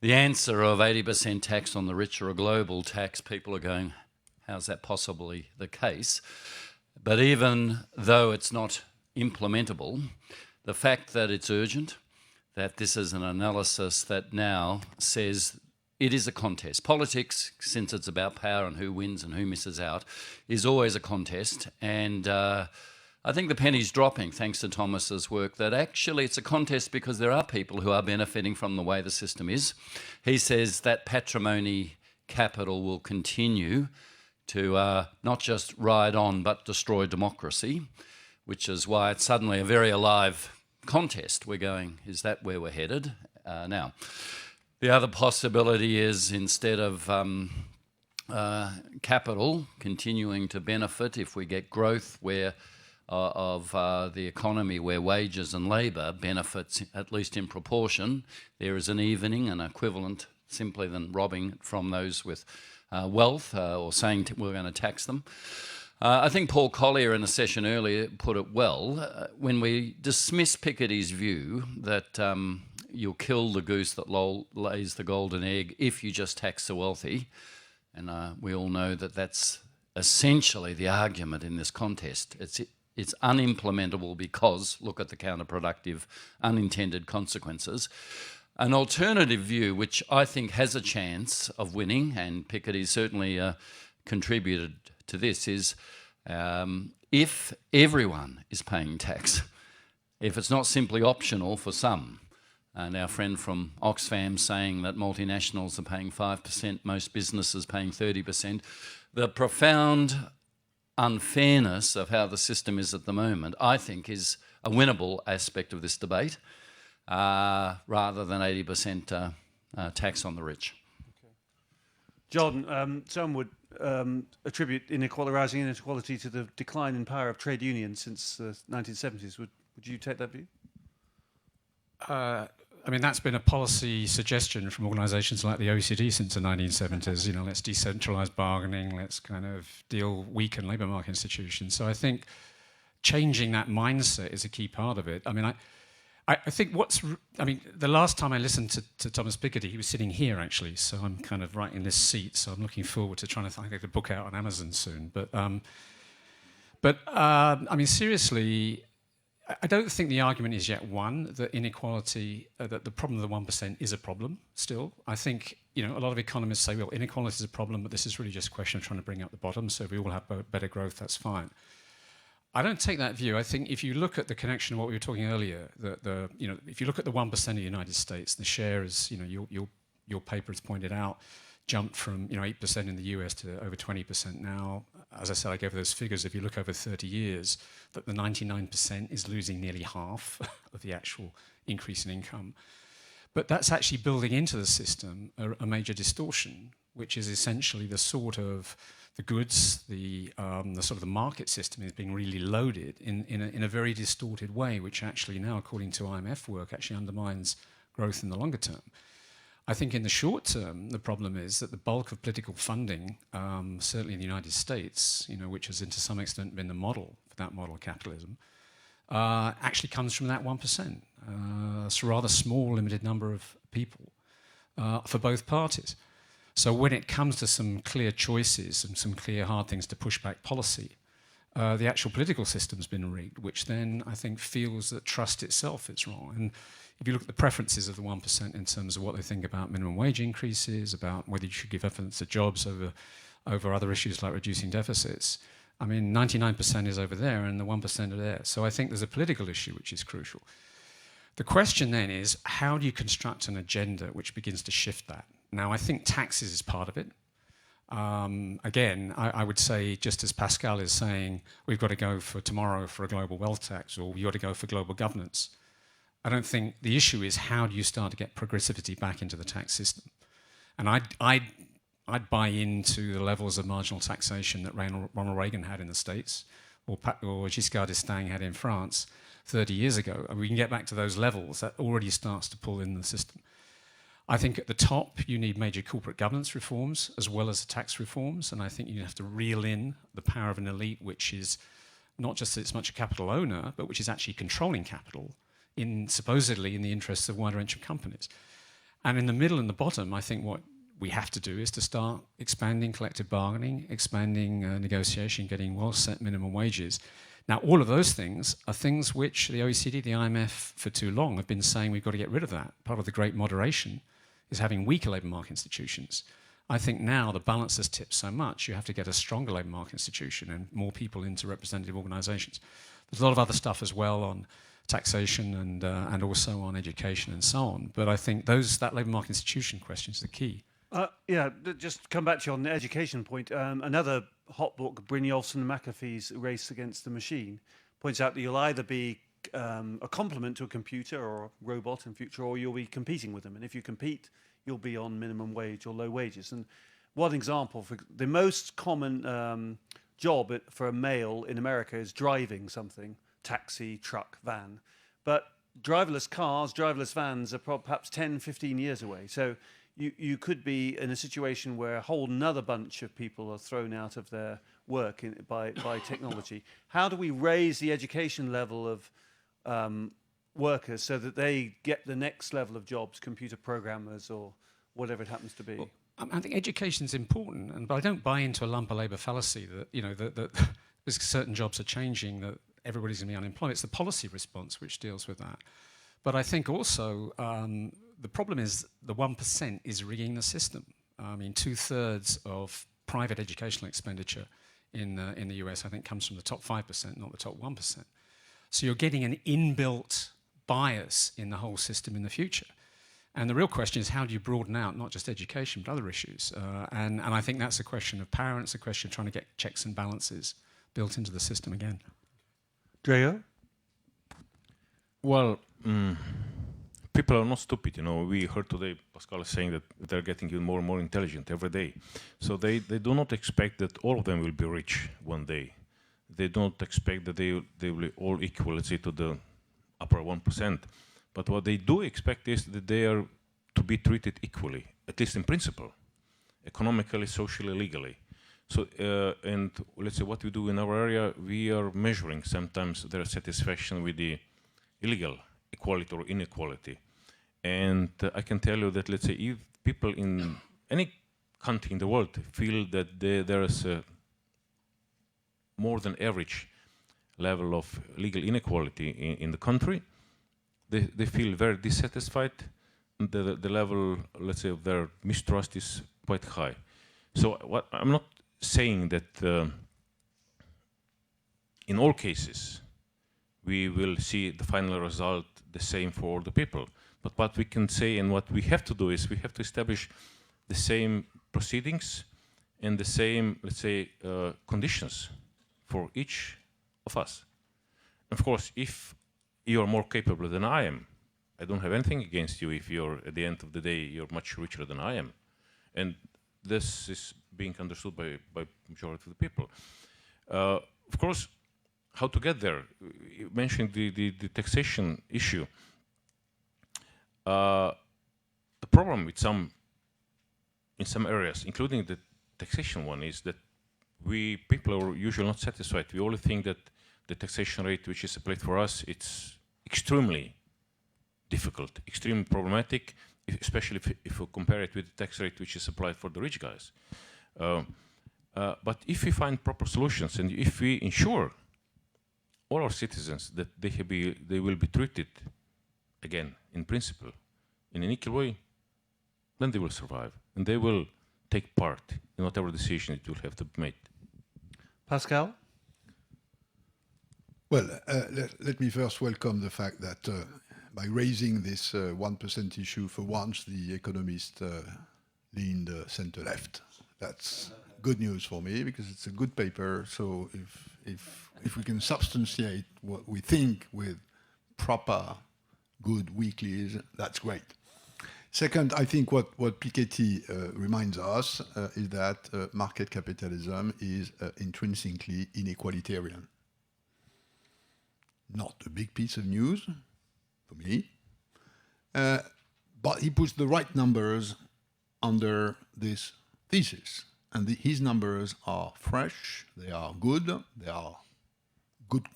The answer of 80% tax on the rich or a global tax, people are going, how's that possibly the case? But even though it's not implementable, the fact that it's urgent, that this is an analysis that now says it is a contest. Politics, since it's about power and who wins and who misses out, is always a contest. And I think the penny's dropping, thanks to Thomas's work, that actually it's a contest because there are people who are benefiting from the way the system is. He says that patrimony capital will continue to not just ride on but destroy democracy, which is why it's suddenly a very alive contest. We're going, is that where we're headed? Now, the other possibility is instead of capital continuing to benefit, if we get growth where of the economy where wages and labour benefits, at least in proportion, there is an evening, an equivalent simply than robbing from those with wealth or saying we're going to tax them. I think Paul Collier in a session earlier put it well. When we dismiss Piketty's view that you'll kill the goose that lays the golden egg if you just tax the wealthy, and we all know that that's essentially the argument in this contest. It's unimplementable because, look at the counterproductive unintended consequences. An alternative view, which I think has a chance of winning, and Piketty certainly contributed to this, is if everyone is paying tax, if it's not simply optional for some, and our friend from Oxfam saying that multinationals are paying 5%, most businesses paying 30%, the profound unfairness of how the system is at the moment, I think, is a winnable aspect of this debate, rather than 80% tax on the rich. Okay. John, some would attribute rising inequality to the decline in power of trade unions since the 1970s. Would you take that view? I mean, that's been a policy suggestion from organisations like the OECD since the 1970s. You know, let's decentralise bargaining, let's kind of weaken labour market institutions. So I think changing that mindset is a key part of it. I mean, I think the last time I listened to Thomas Piketty, he was sitting here actually, so I'm kind of right in this seat. So I'm looking forward to trying to get the book out on Amazon soon. But I mean, seriously, I don't think the argument is yet won that inequality, that the problem of the 1% is a problem still. I think, you know, a lot of economists say, well, inequality is a problem, but this is really just a question of trying to bring out the bottom. So if we all have better growth, that's fine. I don't take that view. I think if you look at the connection of what we were talking earlier, if you look at the 1% of the United States, the share is, you know, your paper has pointed out, jumped from 8% in the US to over 20% now. As I said, I gave those figures. If you look over 30 years, that the 99% is losing nearly half of the actual increase in income. But that's actually building into the system a major distortion, which is essentially the sort of the goods, the sort of the market system is being really loaded in a very distorted way, which actually now, according to IMF work, actually undermines growth in the longer term. I think in the short term, the problem is that the bulk of political funding, certainly in the United States, you know, which has to some extent been the model for that model of capitalism, actually comes from that 1%. It's a rather small, limited number of people for both parties. So when it comes to some clear choices and some clear hard things to push back policy, the actual political system's been rigged, which then I think feels that trust itself is wrong. And if you look at the preferences of the 1% in terms of what they think about minimum wage increases, about whether you should give evidence to jobs over other issues like reducing deficits, I mean, 99% is over there and the 1% are there. So I think there's a political issue which is crucial. The question then is, how do you construct an agenda which begins to shift that? Now, I think taxes is part of it. Again, I would say, just as Pascal is saying, we've got to go for tomorrow for a global wealth tax, or we've got to go for global governance. I don't think the issue is how do you start to get progressivity back into the tax system. And I'd buy into the levels of marginal taxation that Ronald Reagan had in the States, or Giscard d'Estaing had in France 30 years ago. And we can get back to those levels. That already starts to pull in the system. I think at the top, you need major corporate governance reforms as well as tax reforms. And I think you have to reel in the power of an elite, which is not just that it's much a capital owner, but which is actually controlling capital supposedly in the interests of a wide range of companies. And in the middle and the bottom, I think what we have to do is to start expanding collective bargaining, expanding negotiation, getting well-set minimum wages. Now, all of those things are things which the OECD, the IMF, for too long have been saying we've got to get rid of that. Part of the great moderation is having weaker labour market institutions. I think now the balance has tipped so much, you have to get a stronger labour market institution and more people into representative organisations. There's a lot of other stuff as well on taxation and also on education and so on. But I think that labour market institution question is the key. Just come back to you on the education point. Another hot book, Brynjolfsson and McAfee's Race Against the Machine, points out that you'll either be a complement to a computer or a robot in future, or you'll be competing with them. And if you compete, you'll be on minimum wage or low wages. And one example, for the most common job for a male in America is driving something, taxi, truck, van. But driverless cars, driverless vans are perhaps 10, 15 years away. So you could be in a situation where a whole nother bunch of people are thrown out of their work by technology. How do we raise the education level of workers so that they get the next level of jobs, computer programmers or whatever it happens to be? Well, I think education is important, but I don't buy into a lump of labour fallacy that that because certain jobs are changing, that everybody's going to be unemployed. It's the policy response which deals with that. But I think also the problem is the 1% is rigging the system. I mean, 2/3 of private educational expenditure in the US, I think, comes from the top 5%, not the top 1%. So you're getting an inbuilt bias in the whole system in the future. And the real question is, how do you broaden out not just education, but other issues? And I think that's a question of power, and it's a question of trying to get checks and balances built into the system again. Dreo? Well, people are not stupid, you know. We heard today Pascal saying that they're getting even more and more intelligent every day. So they do not expect that all of them will be rich one day. They don't expect that they will be all equal, let's say, to the upper 1%. But what they do expect is that they are to be treated equally, at least in principle, economically, socially, legally. So, and let's say what we do in our area, we are measuring sometimes their satisfaction with the illegal equality or inequality. And I can tell you that, let's say, if people in any country in the world feel that there is a more than average level of legal inequality in the country, they feel very dissatisfied. The level, let's say, of their mistrust is quite high. So what I'm not saying that in all cases we will see the final result the same for all the people. But what we can say and what we have to do is we have to establish the same proceedings and the same, let's say, conditions for each of us. Of course, if you are more capable than I am, I don't have anything against you if you're, at the end of the day, you're much richer than I am. And this is being understood by majority of the people. Of course, how to get there? You mentioned the taxation issue. The problem with in some areas, including the taxation one, is that people are usually not satisfied. We only think that the taxation rate which is applied for us, it's extremely difficult, extremely problematic, especially if you compare it with the tax rate which is applied for the rich guys. But if we find proper solutions and if we ensure all our citizens that they will be treated, again, in principle, in an equal way, then they will survive and they will take part in whatever decision it will have to be made. Pascal? Well, let me first welcome the fact that by raising this 1% issue for once, the economists leaned center-left. That's good news for me because it's a good paper. So if we can substantiate what we think with proper good weeklies, that's great. Second, I think what Piketty reminds us is that market capitalism is intrinsically inequalitarian. Not a big piece of news for me, but he puts the right numbers under this thesis. And his numbers are fresh, they are good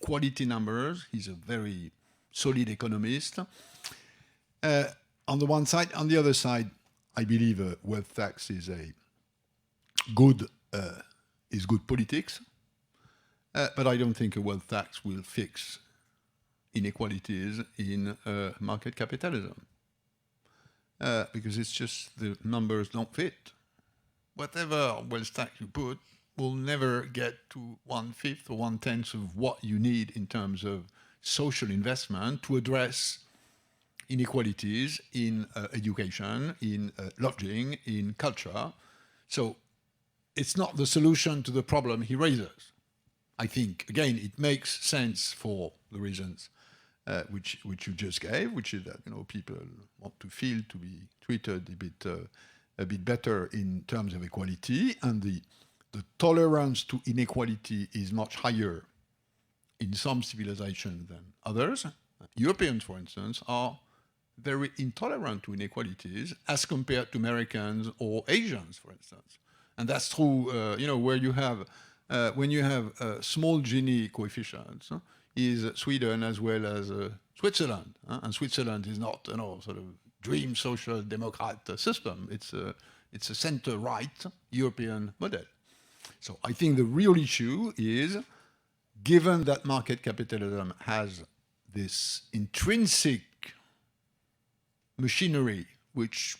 quality numbers. He's a very solid economist. On the one side. On the other side, I believe a wealth tax is good politics, but I don't think a wealth tax will fix inequalities in market capitalism, because it's just the numbers don't fit. Whatever wealth tax you put will never get to 1/5 or 1/10 of what you need in terms of social investment to address inequalities in education, in lodging, in culture. So it's not the solution to the problem he raises. I think, again, it makes sense for the reasons which you just gave, which is that people want to feel to be treated a bit better in terms of equality, and the tolerance to inequality is much higher in some civilizations than others. Europeans, for instance, are very intolerant to inequalities as compared to Americans or Asians, for instance. And that's true, where you have, when you have small Gini coefficients, is Sweden as well as Switzerland. And Switzerland is not, sort of dream social democrat system. It's a center-right European model. So I think the real issue is, given that market capitalism has this intrinsic machinery which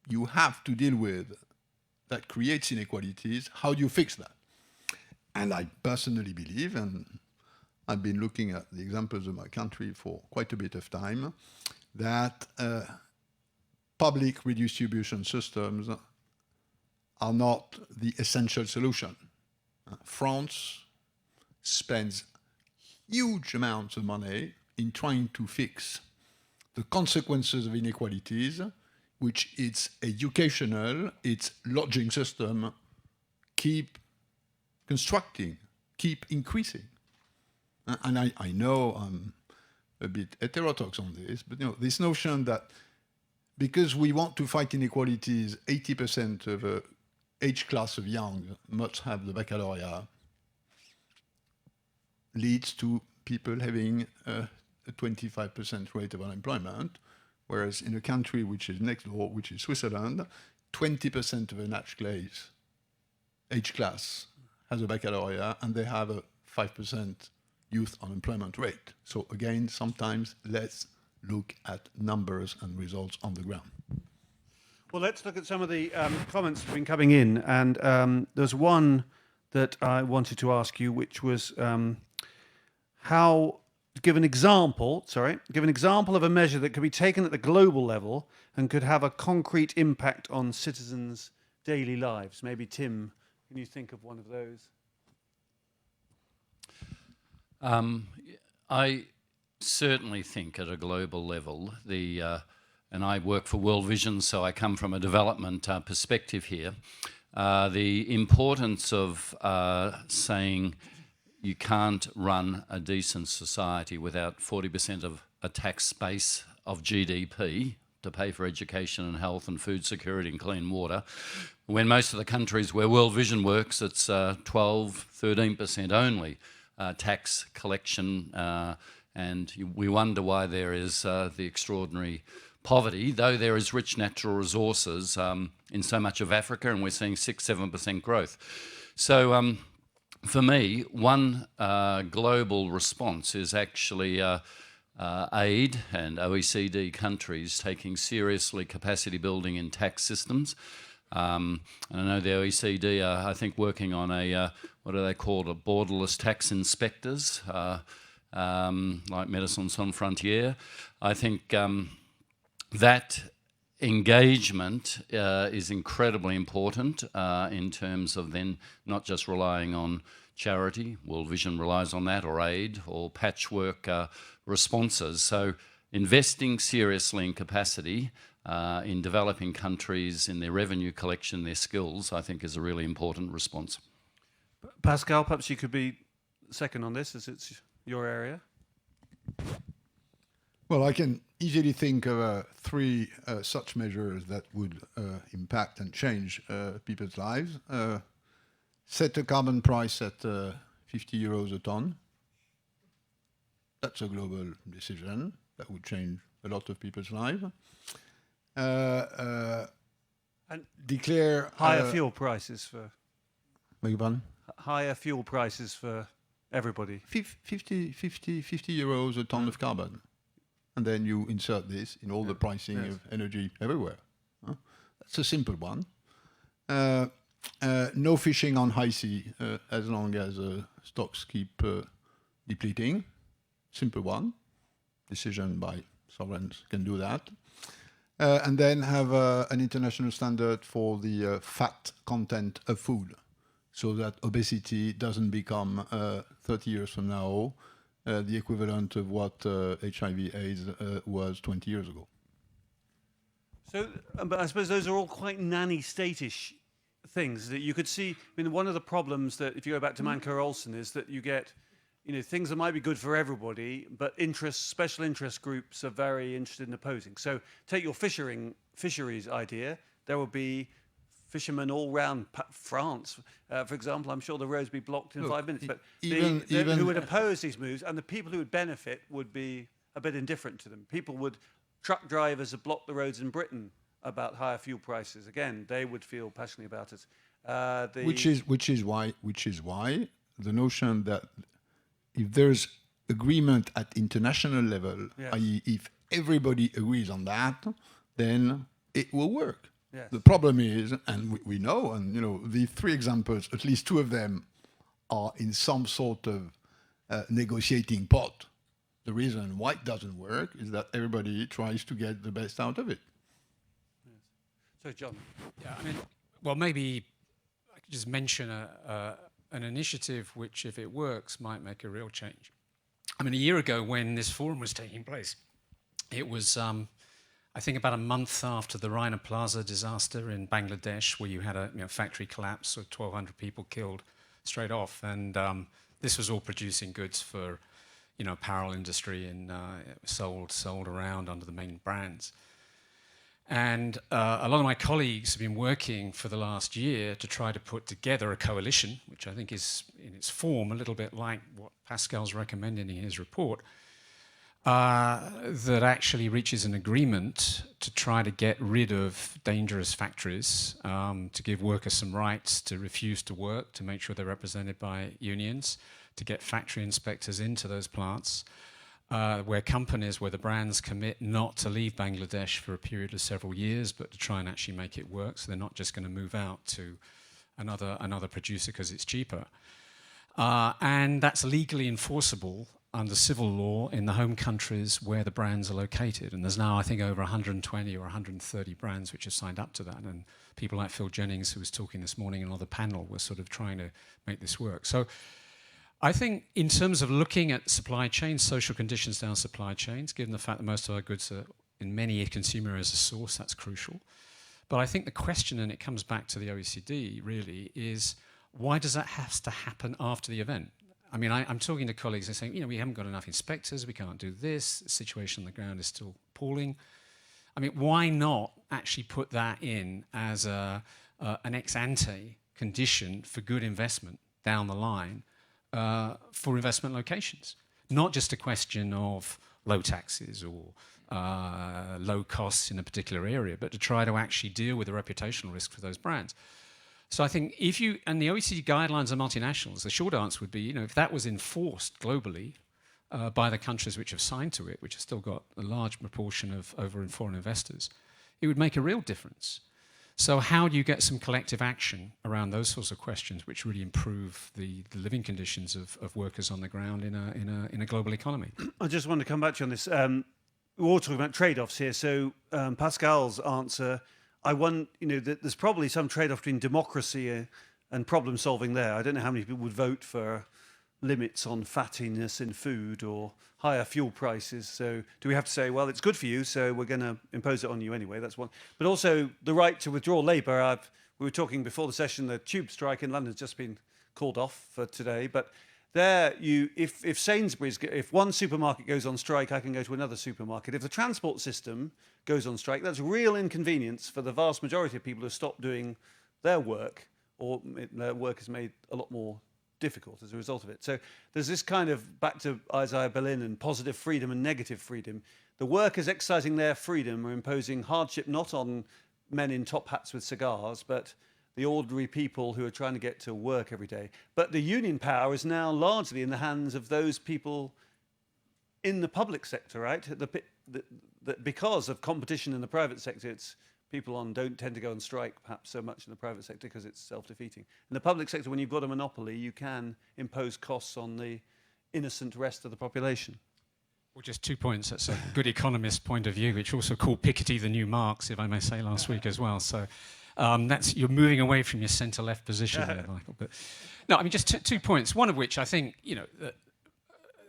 you have to deal with that creates inequalities, how do you fix that? And I personally believe, and I've been looking at the examples of my country for quite a bit of time, that public redistribution systems are not the essential solution. France spends huge amounts of money in trying to fix the consequences of inequalities, which its educational, its lodging system keep constructing, keep increasing. And I know I'm a bit heterodox on this, but this notion that because we want to fight inequalities, 80% of the age class of young must have the baccalaureate leads to people having a 25% rate of unemployment, whereas in a country which is next door, which is Switzerland, 20% of an age class has a baccalaureate, and they have a 5% youth unemployment rate. So again, sometimes let's look at numbers and results on the ground. Well, let's look at some of the comments that have been coming in. And there's one that I wanted to ask you, which was give an example of a measure that could be taken at the global level and could have a concrete impact on citizens' daily lives. Maybe Tim, can you think of one of those? I certainly think at a global level, and I work for World Vision, so I come from a development perspective here, the importance of saying you can't run a decent society without 40% of a tax base of GDP to pay for education and health and food security and clean water. When most of the countries where World Vision works, it's 12, 13% only tax collection, and we wonder why there is the extraordinary poverty, though there is rich natural resources in so much of Africa, and we're seeing 6-7% growth. So for me, one global response is actually aid and OECD countries taking seriously capacity building in tax systems. And I know the OECD are, I think, working on what are they called, a borderless tax inspectors, like Médecins Sans Frontières. I think that engagement is incredibly important in terms of then not just relying on charity, World Vision relies on that, or aid, or patchwork responses. So investing seriously in capacity in developing countries, in their revenue collection, their skills, I think is a really important response. Pascal, perhaps you could be second on this, as it's your area. Well, I can easily think of three such measures that would impact and change people's lives. Set a carbon price at 50 euros a ton. That's a global decision that would change a lot of people's lives. And Declare higher fuel prices for beg your pardon? higher fuel prices for everybody. 50 euros a ton of carbon. And then you insert this in all the pricing of energy everywhere. That's a simple one. No fishing on high sea as long as stocks keep depleting. Simple one. Decision by sovereigns can do that. And then have an international standard for the fat content of food, so that obesity doesn't become 30 years from now the equivalent of what HIV/AIDS was 20 years ago. So, but I suppose those are all quite nanny state-ish things that you could see. I mean, one of the problems that, if you go back to Manker Olsen, is that you get, things that might be good for everybody, but special interest groups are very interested in opposing. So, take your fisheries idea. There will be fishermen all round France, for example. I'm sure the roads would be blocked in 5 minutes. But who would oppose these moves, and the people who would benefit would be a bit indifferent to them. Truck drivers have blocked the roads in Britain about higher fuel prices. Again, they would feel passionately about it. Which is why the notion that if there's agreement at international level, i.e., if everybody agrees on that, then it will work. Yes. The problem is, and we know, and the three examples, at least two of them, are in some sort of negotiating pot. The reason why it doesn't work is that everybody tries to get the best out of it. Yes. So, John. Yeah, I mean, well, maybe I could just mention an initiative which, if it works, might make a real change. I mean, a year ago when this forum was taking place, it was, I think, about a month after the Rana Plaza disaster in Bangladesh, where you had a factory collapse, so 1,200 people killed straight off, and this was all producing goods for apparel industry and sold around under the main brands. And a lot of my colleagues have been working for the last year to try to put together a coalition, which I think is in its form a little bit like what Pascal's recommending in his report, that actually reaches an agreement to try to get rid of dangerous factories, to give workers some rights to refuse to work, to make sure they're represented by unions, to get factory inspectors into those plants, where the brands commit not to leave Bangladesh for a period of several years, but to try and actually make it work, so they're not just going to move out to another producer because it's cheaper. And that's legally enforceable under civil law in the home countries where the brands are located. And there's now, I think, over 120 or 130 brands which have signed up to that. And people like Phil Jennings, who was talking this morning on the panel, were sort of trying to make this work. So I think in terms of looking at supply chains, social conditions down supply chains, given the fact that most of our goods are in many consumer as a source, that's crucial. But I think the question, and it comes back to the OECD really, is why does that have to happen after the event? I mean, I'm talking to colleagues and saying, we haven't got enough inspectors, we can't do this, the situation on the ground is still appalling. I mean, why not actually put that in as an ex-ante condition for good investment down the line for investment locations? Not just a question of low taxes or low costs in a particular area, but to try to actually deal with the reputational risk for those brands. So I think and the OECD guidelines are multinationals, the short answer would be, if that was enforced globally by the countries which have signed to it, which have still got a large proportion of foreign investors, it would make a real difference. So how do you get some collective action around those sorts of questions which really improve the living conditions of workers on the ground in a global economy? I just want to come back to you on this. We're all talking about trade-offs here. So Pascal's answer, there's probably some trade-off between democracy and problem solving there. I don't know how many people would vote for limits on fattiness in food or higher fuel prices. So do we have to say, well, it's good for you, so we're going to impose it on you anyway? That's one. But also the right to withdraw labour. We were talking before the session, the tube strike in London has just been called off for today. But There, if Sainsbury's, if one supermarket goes on strike, I can go to another supermarket. If the transport system goes on strike, that's real inconvenience for the vast majority of people who stop doing their work, or their work is made a lot more difficult as a result of it. So there's this kind of, back to Isaiah Berlin and positive freedom and negative freedom. The workers exercising their freedom are imposing hardship not on men in top hats with cigars, but the ordinary people who are trying to get to work every day. But the union power is now largely in the hands of those people in the public sector, right? Because of competition in the private sector, it's people don't tend to go on strike perhaps so much in the private sector because it's self-defeating. In the public sector, when you've got a monopoly, you can impose costs on the innocent rest of the population. Well, just 2 points. That's a good economist point of view, which also called Piketty the new Marx, if I may say, last week as well. So you're moving away from your centre-left position there, Michael. But no, I mean, just 2 points. One of which I think,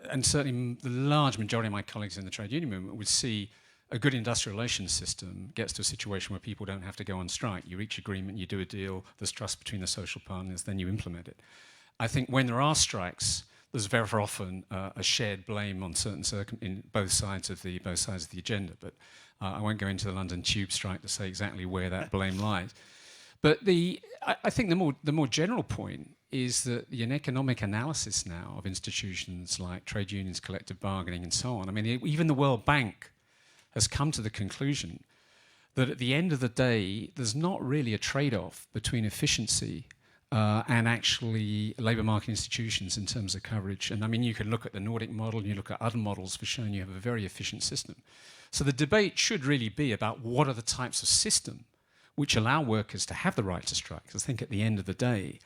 and certainly the large majority of my colleagues in the trade union movement would see a good industrial relations system gets to a situation where people don't have to go on strike. You reach agreement, you do a deal, there's trust between the social partners, then you implement it. I think when there are strikes, there's very often a shared blame on certain in both sides of the agenda. But I won't go into the London Tube strike to say exactly where that blame lies. But I think the more general point is that an economic analysis now of institutions like trade unions, collective bargaining, and so on. I mean, even the World Bank has come to the conclusion that at the end of the day, there's not really a trade-off between efficiency and actually labour market institutions in terms of coverage. And I mean, you can look at the Nordic model, and you look at other models for showing you have a very efficient system. So the debate should really be about what are the types of system which allow workers to have the right to strike. Because I think at the end of the day,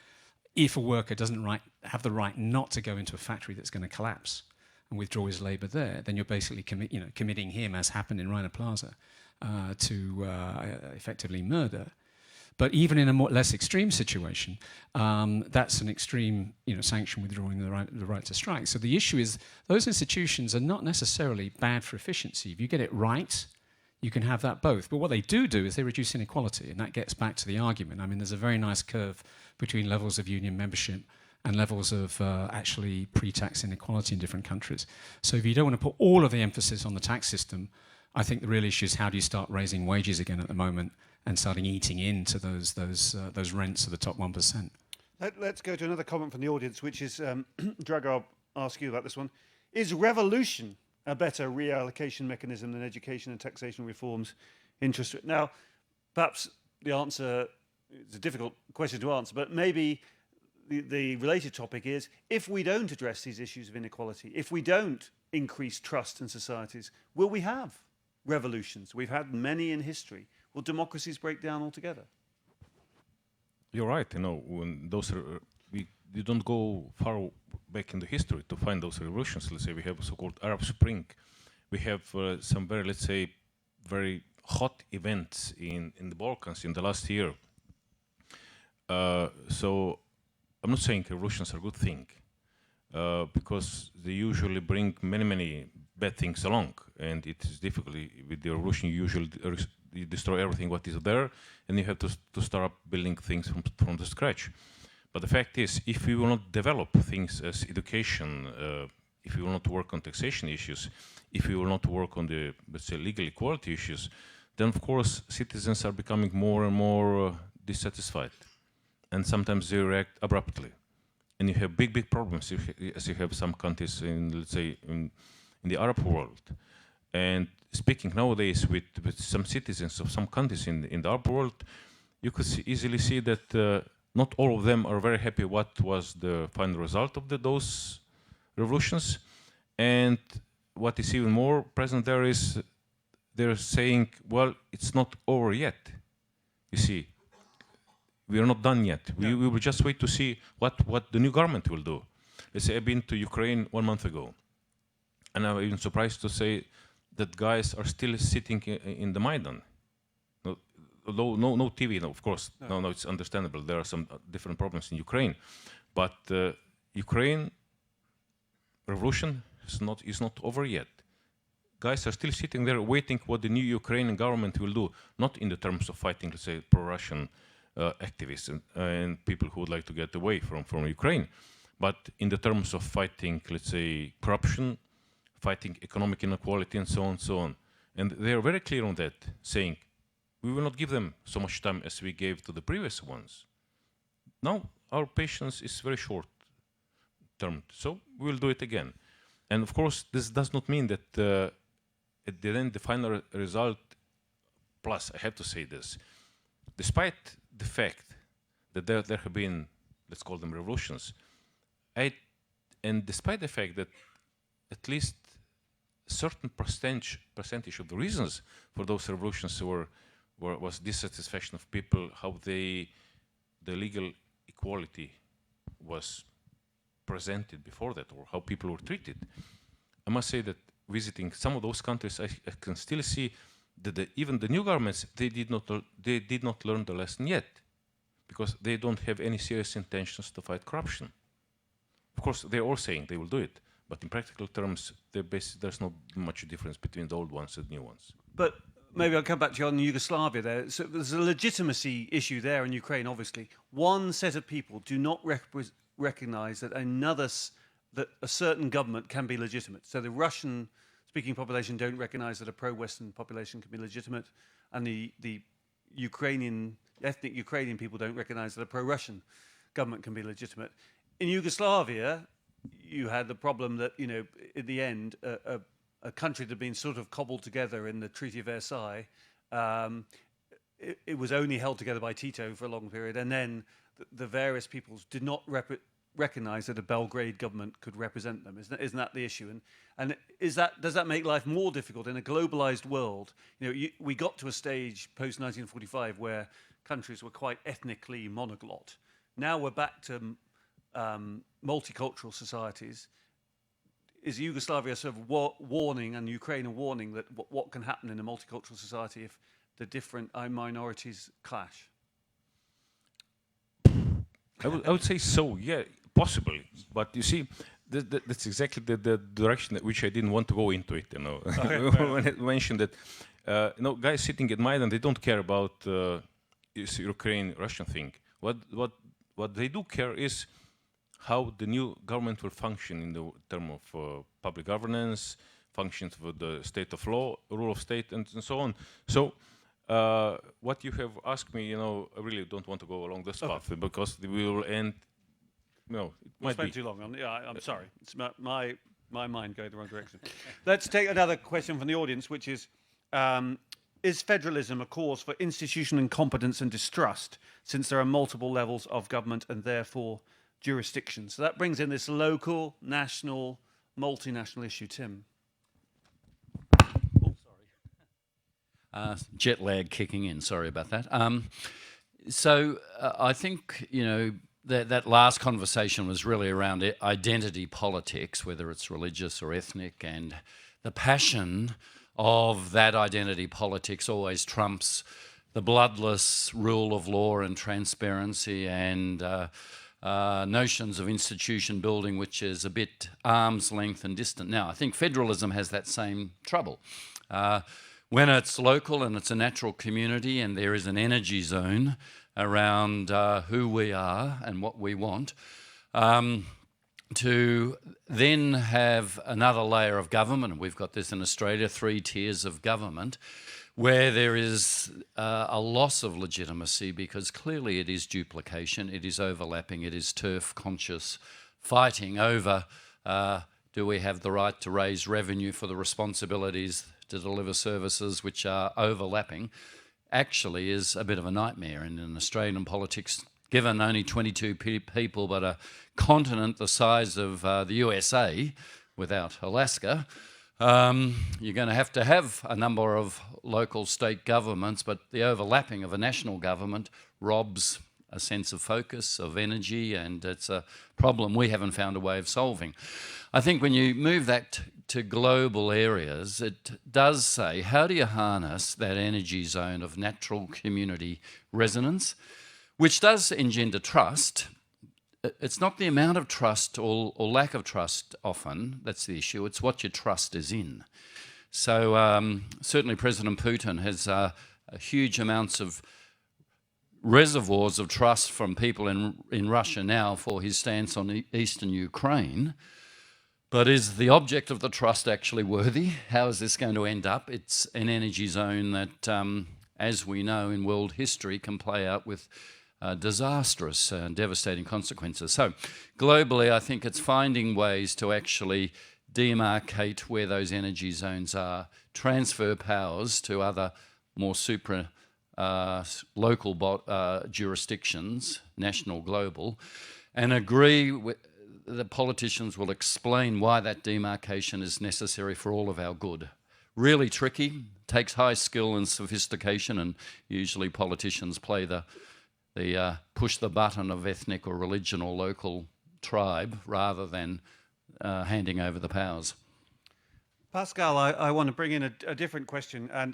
if a worker doesn't have the right not to go into a factory that's going to collapse and withdraw his labour there, then you're basically committing him, as happened in Rana Plaza, to effectively murder. But even in a less extreme situation, that's an extreme sanction withdrawing the right to strike. So the issue is those institutions are not necessarily bad for efficiency. If you get it right, you can have that both. But what they do is they reduce inequality, and that gets back to the argument. I mean, there's a very nice curve between levels of union membership and levels of actually pre-tax inequality in different countries. So if you don't want to put all of the emphasis on the tax system, I think the real issue is how do you start raising wages again at the moment and starting eating into those rents of the top 1%. Let's go to another comment from the audience, which is, Drago, I'll ask you about this one. Is revolution a better reallocation mechanism than education and taxation reforms? Now, perhaps the answer is a difficult question to answer, but maybe the related topic is, if we don't address these issues of inequality, if we don't increase trust in societies, will we have revolutions? We've had many in history. Will democracies break down altogether? You're right. When you don't go far back in the history to find those revolutions. Let's say we have so-called Arab Spring. We have some very, let's say, very hot events in the Balkans in the last year. So I'm not saying revolutions are a good thing, because they usually bring many bad things along, and it is difficult. With the revolution, you usually destroy everything what is there, and you have to start building things from the scratch. But the fact is, if we will not develop things as education, if we will not work on taxation issues, if we will not work on the, let's say, legal equality issues, then of course citizens are becoming more and more dissatisfied, and sometimes they react abruptly, and you have big problems as you have some countries in, let's say, in the Arab world. And speaking nowadays with some citizens of some countries in the Arab world, you could easily see that not all of them are very happy what was the final result of those revolutions. And what is even more present there is they're saying, well, it's not over yet. You see, we are not done yet. We will just wait to see what the new government will do. Let's say I've been to Ukraine 1 month ago, and I'm even surprised to say that guys are still sitting in the Maidan. No TV, of course. No, it's understandable. There are some different problems in Ukraine, but Ukraine revolution is not over yet. Guys are still sitting there waiting what the new Ukrainian government will do, not in the terms of fighting, let's say, pro-Russian activists and people who would like to get away from Ukraine, but in the terms of fighting, let's say, corruption, fighting economic inequality, and so on, so on. And they are very clear on that, saying, we will not give them so much time as we gave to the previous ones. Now, our patience is very short term, so we will do it again. And of course, this does not mean that at the end, the final result, plus, I have to say this, despite the fact that there have been, let's call them revolutions, and despite the fact that at least a certain percentage of the reasons for those revolutions was dissatisfaction of people, how the legal equality was presented before that, or how people were treated. I must say that visiting some of those countries, I can still see that even the new governments, they did not learn the lesson yet, because they don't have any serious intentions to fight corruption. Of course, they're all saying they will do it, but in practical terms, there's not much difference between the old ones and new ones. But maybe I'll come back to you on Yugoslavia there. So there's a legitimacy issue there in Ukraine, obviously. One set of people do not recognize that that a certain government can be legitimate. So the Russian-speaking population don't recognize that a pro-Western population can be legitimate, and the ethnic Ukrainian people don't recognize that a pro-Russian government can be legitimate. In Yugoslavia, you had the problem that, in the end, a country that had been sort of cobbled together in the Treaty of Versailles, it was only held together by Tito for a long period, and then the various peoples did not recognize that a Belgrade government could represent them. Isn't that the issue? And does that make life more difficult in a globalized world? We got to a stage post 1945 where countries were quite ethnically monoglot. Now we're back to multicultural societies. Is Yugoslavia sort of warning, and Ukraine a warning that what can happen in a multicultural society if the different minorities clash? I would say so, yeah, possibly. But you see, that's exactly the direction that which I didn't want to go into it. When I mentioned that, guys sitting at Maidan, they don't care about this Ukraine-Russian thing. What they do care is how the new government will function in the term of public governance, functions for the state of law, rule of state, and so on. So what you have asked me, I really don't want to go along this path, because we will end. It might be too long on. Yeah, I'm sorry. It's my mind going the wrong direction. Let's take another question from the audience, which is federalism a cause for institutional incompetence and distrust, since there are multiple levels of government and therefore jurisdictions? So that brings in this local, national, multinational issue. Tim. Oh, sorry. Jet lag kicking in. Sorry about that. I think, that last conversation was really around identity politics, whether it's religious or ethnic, and the passion of that identity politics always trumps the bloodless rule of law and transparency and notions of institution building, which is a bit arm's length and distant. Now, I think federalism has that same trouble. When it's local and it's a natural community and there is an energy zone around who we are and what we want, to then have another layer of government, and we've got this in Australia, 3 tiers of government, where there is a loss of legitimacy, because clearly it is duplication, it is overlapping, it is turf-conscious fighting over do we have the right to raise revenue for the responsibilities to deliver services which are overlapping, actually is a bit of a nightmare. And in Australian politics, given only 22 people but a continent the size of the USA without Alaska, you're going to have a number of local state governments, but the overlapping of a national government robs a sense of focus, of energy, and it's a problem we haven't found a way of solving. I think when you move that to global areas, it does say, how do you harness that energy zone of natural community resonance, which does engender trust. It's not the amount of trust or lack of trust often that's the issue, it's what your trust is in. So certainly President Putin has huge amounts of reservoirs of trust from people in Russia now for his stance on eastern Ukraine. But is the object of the trust actually worthy? How is this going to end up? It's an energy zone that, as we know in world history, can play out with disastrous and devastating consequences. So globally, I think it's finding ways to actually demarcate where those energy zones are, transfer powers to other more local jurisdictions, national, global, and agree with the politicians will explain why that demarcation is necessary for all of our good. Really tricky, takes high skill and sophistication, and usually politicians play the push the button of ethnic or religion or local tribe rather than handing over the powers. Pascal, I want to bring in a different question, and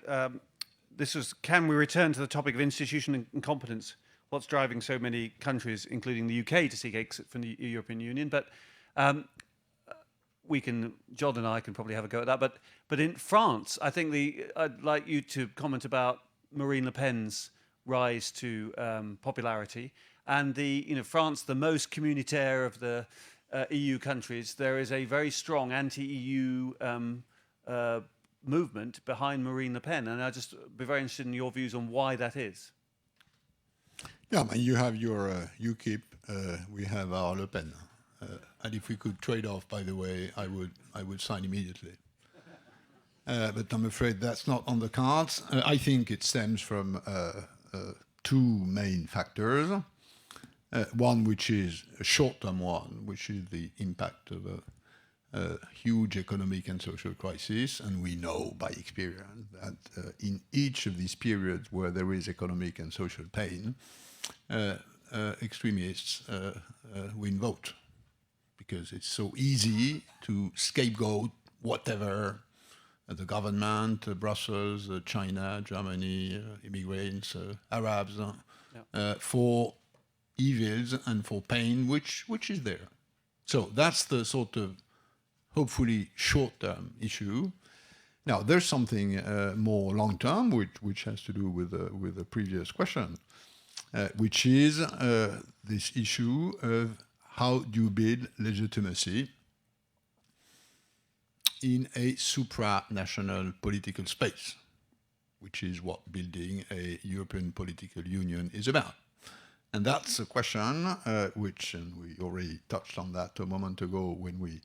this was, can we return to the topic of institutional incompetence? What's driving so many countries, including the UK, to seek exit from the European Union? But John and I can probably have a go at that. But in France, I think I'd like you to comment about Marine Le Pen's rise to popularity, and France, the most communautaire of the EU countries. There is a very strong anti-EU movement behind Marine Le Pen, and I'd just be very interested in your views on why that is. Yeah, I mean, you have your UKIP, we have our Le Pen, and if we could trade off, by the way, I would sign immediately. But I'm afraid that's not on the cards. I think it stems from two main factors. One, which is a short-term one, which is the impact of a huge economic and social crisis, and we know by experience that in each of these periods where there is economic and social pain, extremists win vote, because it's so easy to scapegoat whatever, the government, Brussels, China, Germany, immigrants, Arabs, for evils and for pain which is there. So that's the sort of hopefully short-term issue. Now there's something more long-term which has to do with the previous question, which is this issue of how do you build legitimacy in a supranational political space, which is what building a European political union is about. And that's a question which, and we already touched on that a moment ago when we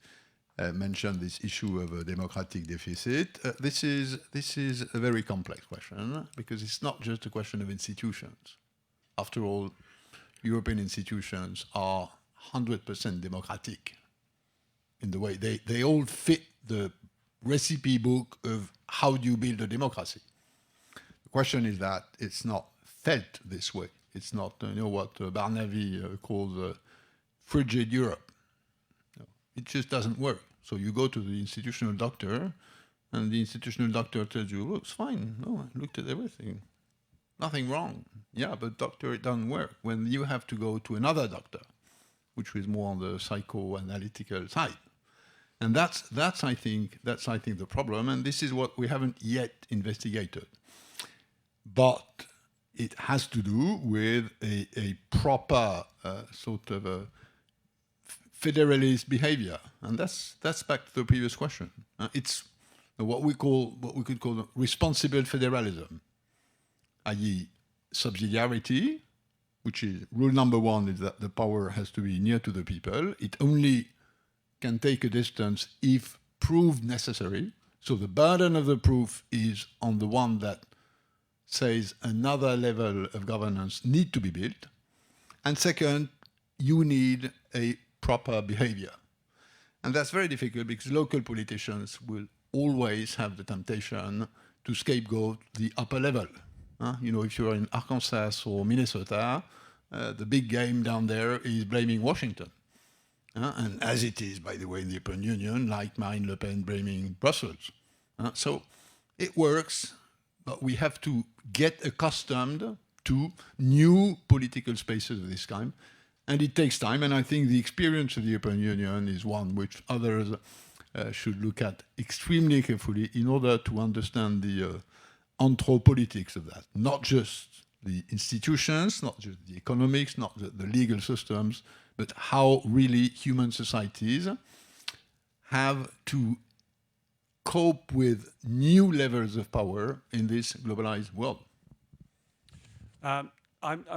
mentioned this issue of a democratic deficit. This is a very complex question, because it's not just a question of institutions. After all, European institutions are 100% democratic in the way they all fit the recipe book of how do you build a democracy. The question is that it's not felt this way. It's not, what Barnaby calls frigid Europe. No, it just doesn't work. So you go to the institutional doctor, and the institutional doctor tells you, look, it's fine. No, I looked at everything. Nothing wrong. Yeah, but doctor, it doesn't work. When you have to go to another doctor, which is more on the psychoanalytical side. And that's I think the problem, and this is what we haven't yet investigated. But it has to do with a proper sort of a federalist behavior, and that's back to the previous question. It's what we could call responsible federalism, i.e., subsidiarity, which is rule number one is that the power has to be near to the people. It only can take a distance if proved necessary. So the burden of the proof is on the one that says another level of governance need to be built. And second, you need a proper behavior. And that's very difficult because local politicians will always have the temptation to scapegoat the upper level. If you're in Arkansas or Minnesota, the big game down there is blaming Washington. And as it is, by the way, in the European Union, like Marine Le Pen blaming Brussels. So it works, but we have to get accustomed to new political spaces of this kind. And it takes time, and I think the experience of the European Union is one which others should look at extremely carefully in order to understand the anthropolitics of that, not just the institutions, not just the economics, not the legal systems, but how really human societies have to cope with new levels of power in this globalized world. I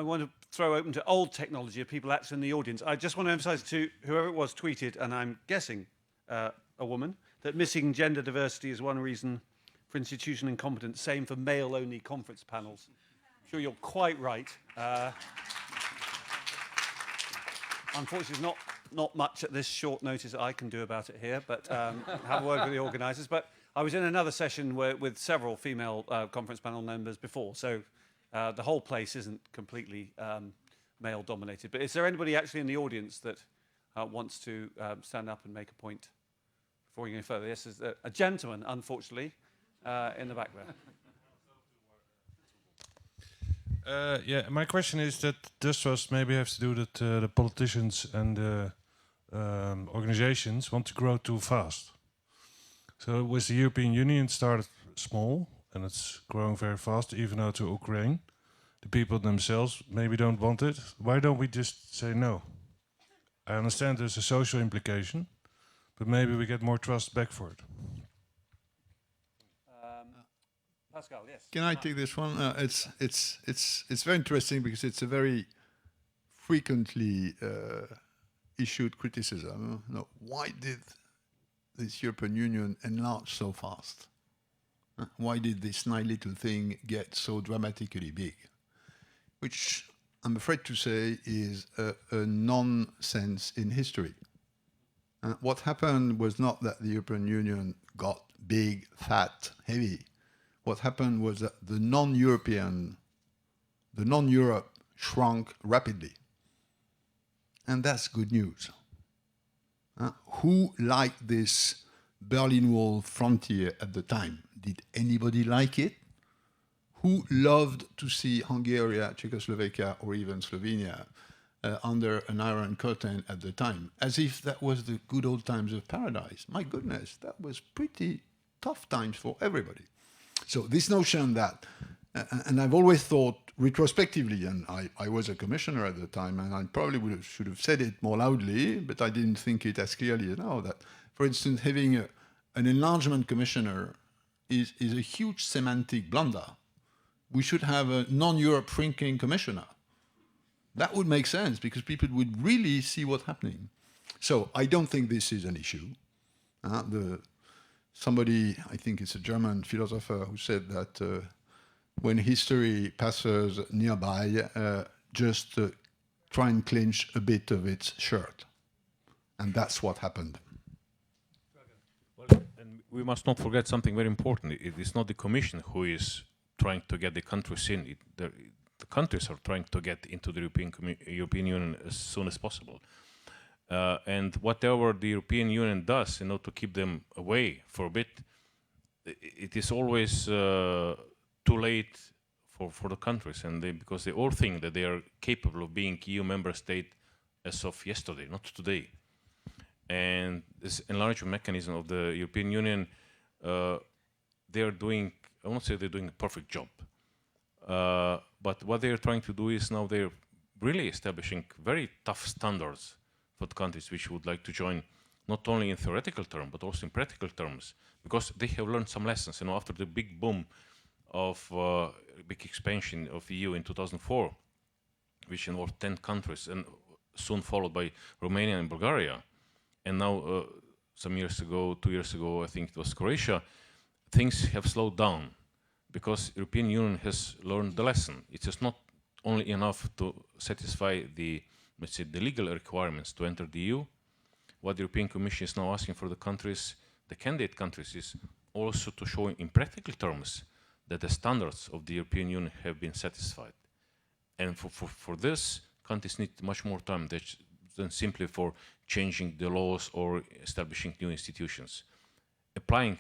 want to throw open to old technology of people actually in the audience. I just want to emphasize to whoever it was tweeted, and I'm guessing a woman, that missing gender diversity is one reason for institutional incompetence, same for male-only conference panels. I'm sure you're quite right. Unfortunately, there's not much at this short notice I can do about it here, but have a word with the organisers. But I was in another session with several female conference panel members before, so the whole place isn't completely male-dominated. But is there anybody actually in the audience that wants to stand up and make a point before we go further? Yes, there's a gentleman, unfortunately, in the back there. Yeah, my question is that distrust maybe has to do that the politicians and the organizations want to grow too fast. So with the European Union started small and it's growing very fast, even now to Ukraine. The people themselves maybe don't want it. Why don't we just say no? I understand there's a social implication, but maybe we get more trust back for it. Pascal, yes. Can I take this one? It's very interesting because it's a very frequently issued criticism. No, why did this European Union enlarge so fast? Why did this nice little thing get so dramatically big? Which I'm afraid to say is a nonsense in history. What happened was not that the European Union got big, fat, heavy. What happened was that the non-Europe shrunk rapidly. And that's good news. Who liked this Berlin Wall frontier at the time? Did anybody like it? Who loved to see Hungary, Czechoslovakia, or even Slovenia under an Iron Curtain at the time, as if that was the good old times of paradise? My goodness, that was pretty tough times for everybody. So this notion that, and I've always thought retrospectively, and I was a commissioner at the time, and I probably should have said it more loudly, but I didn't think it as clearly as now, that, for instance, having an enlargement commissioner is a huge semantic blunder. We should have a non-Europe shrinking commissioner. That would make sense because people would really see what's happening. So I don't think this is an issue. Somebody, I think it's a German philosopher, who said that when history passes nearby, just try and clinch a bit of its shirt. And that's what happened. Well, and we must not forget something very important. It is not the Commission who is trying to get the countries in. The countries are trying to get into the European Union as soon as possible. And whatever the European Union does, to keep them away for a bit, it is always too late for the countries, and because they all think that they are capable of being EU member state as of yesterday, not today. And this enlargement mechanism of the European Union, they are doing, I won't say they're doing a perfect job, but what they are trying to do is now they're really establishing very tough standards for the countries which would like to join, not only in theoretical terms, but also in practical terms, because they have learned some lessons. After the big boom of big expansion of the EU in 2004, which involved 10 countries, and soon followed by Romania and Bulgaria, and now some years ago, 2 years ago, I think it was Croatia, things have slowed down because European Union has learned the lesson. It is not only enough to satisfy the, let's say, the legal requirements to enter the EU. What the European Commission is now asking for the countries, the candidate countries, is also to show in practical terms that the standards of the European Union have been satisfied. And for this, countries need much more time than simply for changing the laws or establishing new institutions. Applying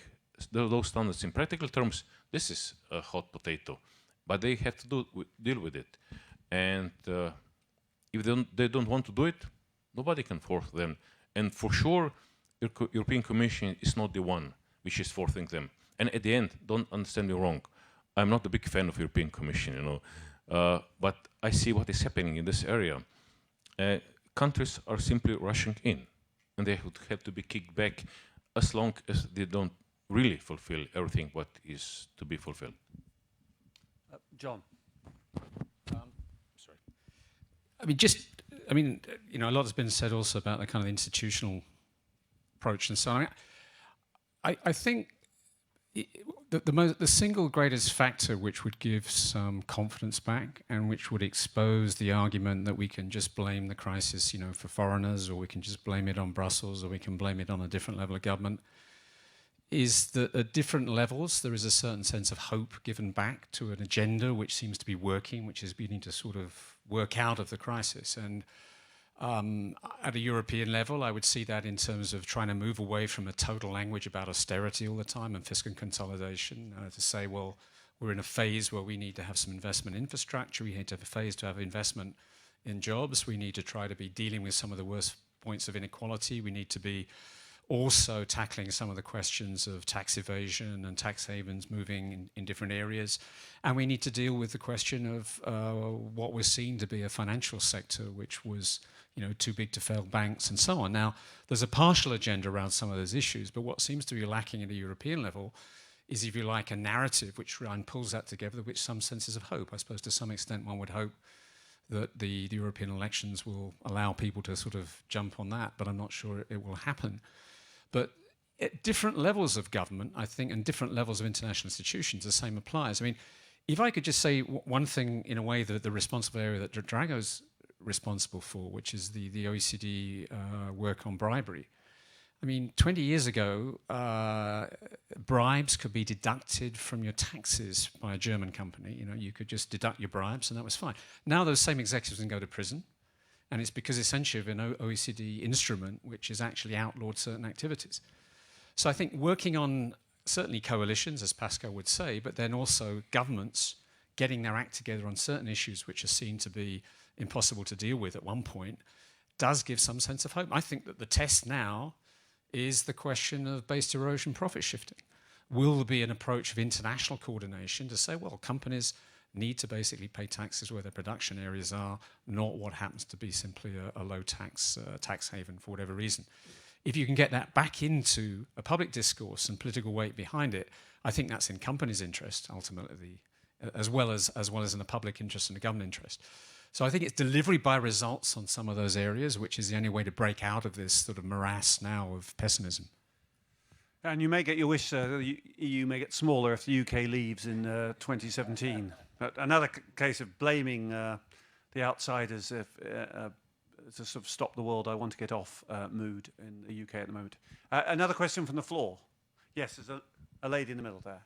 those standards in practical terms, this is a hot potato, but they have to deal with it. And if they don't want to do it, nobody can force them. And for sure, the European Commission is not the one which is forcing them. And at the end, don't understand me wrong, I'm not a big fan of European Commission. But I see what is happening in this area. Countries are simply rushing in, and they would have to be kicked back as long as they don't really fulfill everything what is to be fulfilled. John. Sorry. A lot has been said also about the kind of institutional approach and so on. I think the single greatest factor which would give some confidence back and which would expose the argument that we can just blame the crisis, for foreigners, or we can just blame it on Brussels, or we can blame it on a different level of government, is that at different levels there is a certain sense of hope given back to an agenda which seems to be working, which is beginning to sort of work out of the crisis. And at a European level, I would see that in terms of trying to move away from a total language about austerity all the time and fiscal consolidation, to say, well, we're in a phase where we need to have some investment in infrastructure, we need to have a phase to have investment in jobs, we need to try to be dealing with some of the worst points of inequality, we need to be also tackling some of the questions of tax evasion and tax havens moving in different areas. And we need to deal with the question of what was seen to be a financial sector which was too big to fail banks and so on. Now, there's a partial agenda around some of those issues, but what seems to be lacking at a European level is, if you like, a narrative which pulls that together with some senses of hope. I suppose to some extent one would hope that the European elections will allow people to sort of jump on that, but I'm not sure it will happen. But at different levels of government, I think, and different levels of international institutions, the same applies. I mean, if I could just say one thing in a way that the responsible area that Drago's responsible for, which is the OECD work on bribery. I mean, 20 years ago, bribes could be deducted from your taxes by a German company. You could just deduct your bribes and that was fine. Now those same executives can go to prison. And it's because essentially of an OECD instrument which has actually outlawed certain activities. So I think working on certainly coalitions, as Pascal would say, but then also governments getting their act together on certain issues which are seen to be impossible to deal with at one point, does give some sense of hope. I think that the test now is the question of based erosion profit shifting. Will there be an approach of international coordination to say, well, companies need to basically pay taxes where their production areas are, not what happens to be simply a low tax haven for whatever reason. If you can get that back into a public discourse and political weight behind it, I think that's in companies' interest ultimately, as well as in the public interest and the government interest. So I think it's delivery by results on some of those areas, which is the only way to break out of this sort of morass now of pessimism. And you may get your wish, the EU may get smaller if the UK leaves in 2017. But another case of blaming the outsiders to sort of stop the world I want to get off mood in the UK at the moment. Another question from the floor. Yes, there's a lady in the middle there.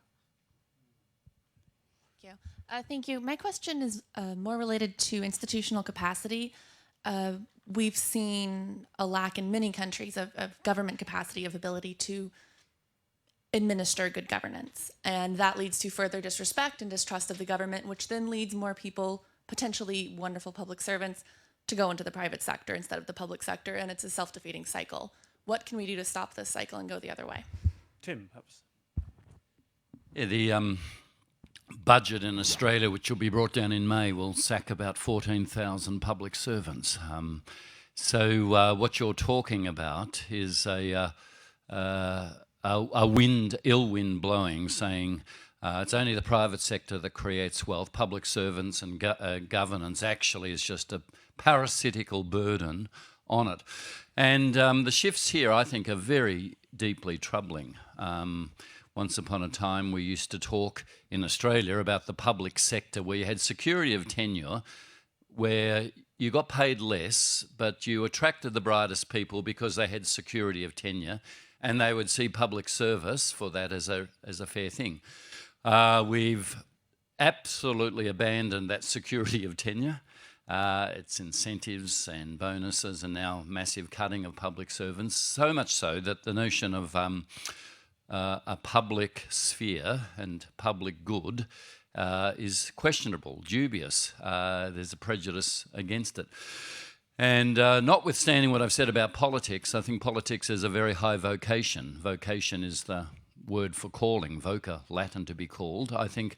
Thank you. My question is more related to institutional capacity. We've seen a lack in many countries of government capacity, of ability to administer good governance. And that leads to further disrespect and distrust of the government, which then leads more people, potentially wonderful public servants, to go into the private sector instead of the public sector. And it's a self-defeating cycle. What can we do to stop this cycle and go the other way? Tim, perhaps. Yeah, the budget in Australia, which will be brought down in May, will sack about 14,000 public servants. So what you're talking about is a ill wind blowing, saying it's only the private sector that creates wealth. Public servants and governance actually is just a parasitical burden on it. And the shifts here, I think, are very deeply troubling. Once upon a time, we used to talk in Australia about the public sector where you had security of tenure, where you got paid less, but you attracted the brightest people because they had security of tenure, and they would see public service for that as a fair thing. We've absolutely abandoned that security of tenure. It's incentives and bonuses and now massive cutting of public servants, so much so that the notion of a public sphere and public good is questionable, dubious. There's a prejudice against it. And notwithstanding what I've said about politics, I think politics is a very high vocation. Vocation is the word for calling, voca, Latin to be called. I think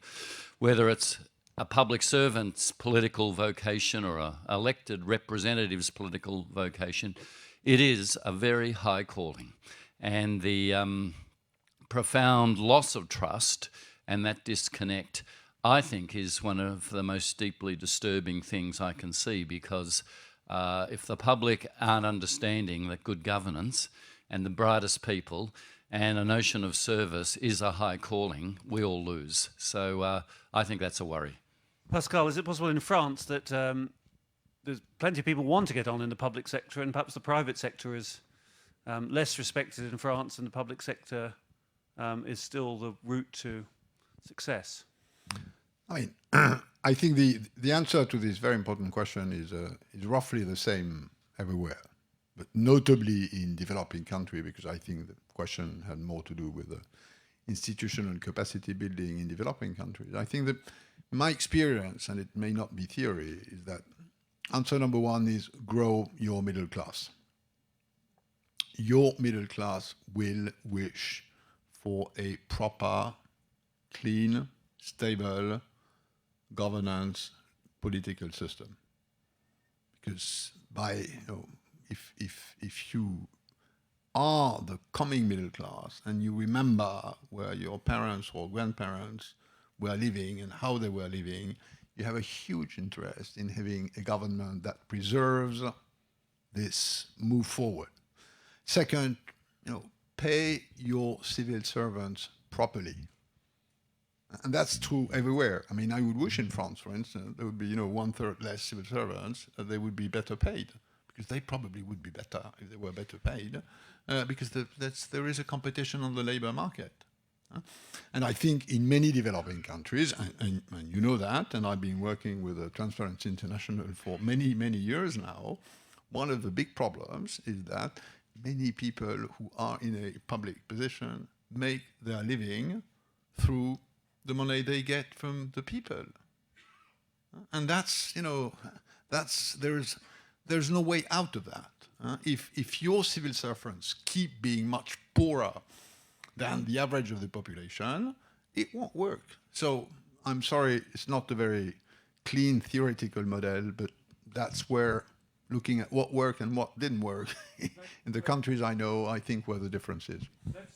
whether it's a public servant's political vocation or a elected representative's political vocation, it is a very high calling. And the profound loss of trust and that disconnect, I think, is one of the most deeply disturbing things I can see, because if the public aren't understanding that good governance and the brightest people and a notion of service is a high calling, we all lose. So I think that's a worry. Pascal, is it possible in France that there's plenty of people want to get on in the public sector, and perhaps the private sector is less respected in France, and the public sector is still the route to success? I mean, I think the answer to this very important question is roughly the same everywhere, but notably in developing countries, because I think the question had more to do with the institutional capacity building in developing countries. I think that my experience, and it may not be theory, is that answer number one is grow your middle class. Your middle class will wish for a proper, clean, stable governance political system. Because if you are the coming middle class and you remember where your parents or grandparents were living and how they were living, you have a huge interest in having a government that preserves this move forward. Second, pay your civil servants properly. And that's true everywhere. I mean, I would wish in France, for instance, there would be 1/3 less civil servants, they would be better paid, because they probably would be better if they were better paid, because there is a competition on the labor market. And I think in many developing countries, and you know that, and I've been working with Transparency International for many, many years now, one of the big problems is that many people who are in a public position make their living through the money they get from the people. And there's no way out of that. If your civil servants keep being much poorer than the average of the population, it won't work. So I'm sorry, it's not a very clean theoretical model, but that's where looking at what worked and what didn't work in the countries I know, I think where the difference is. I can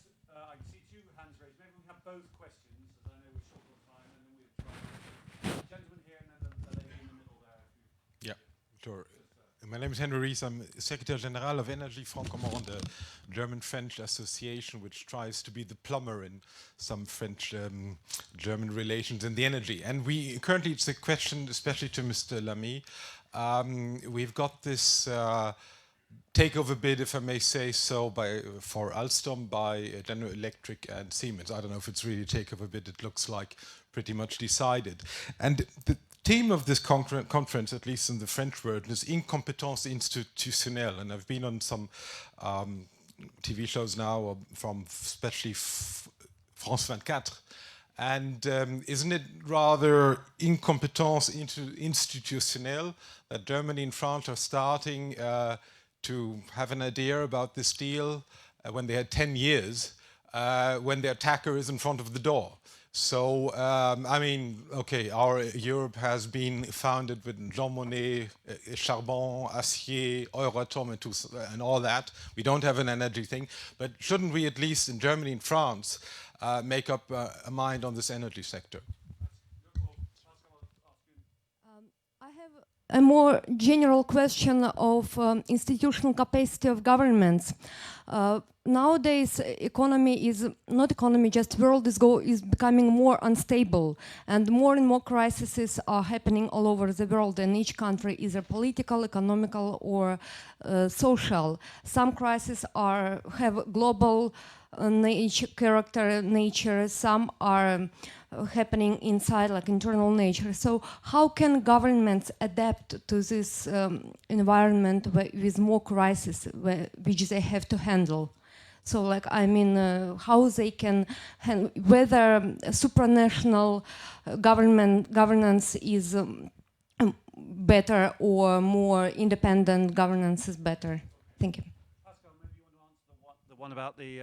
see two hands raised. Maybe we have both questions, as I know we're short on time, and then we'll try. Gentleman here and then the lady in the middle there. Yeah, sure. My name is Henry Rees. I'm Secretary General of Energy Franco-Maron, the German-French association, which tries to be the plumber in some French-German relations in the energy. And currently, it's a question, especially to Mr. Lamy. We've got this takeover bid, if I may say so, for Alstom by General Electric and Siemens. I don't know if it's really a takeover bid. It looks like pretty much decided. And the theme of this conference, at least in the French word, is incompetence institutionnelle. And I've been on some TV shows now, from especially France 24. And isn't it rather incompetence institutionnelle that Germany and France are starting to have an idea about this deal when they had 10 years, when the attacker is in front of the door? So, I mean, okay, our Europe has been founded with Jean Monnet, Charbon, Acier, Euratom, and all that. We don't have an energy thing, but shouldn't we, at least in Germany and France, make up a mind on this energy sector? I have a more general question of institutional capacity of governments. Nowadays, just world is becoming more unstable, and more crises are happening all over the world, and each country is either political, economical, or social. Some crises have global nature, some are happening inside, like internal nature. So how can governments adapt to this environment with more crises which they have to handle? So, like, I mean, how they can whether supranational governance is better or more independent governance is better. Thank you. Pascal, maybe you want to answer the one about the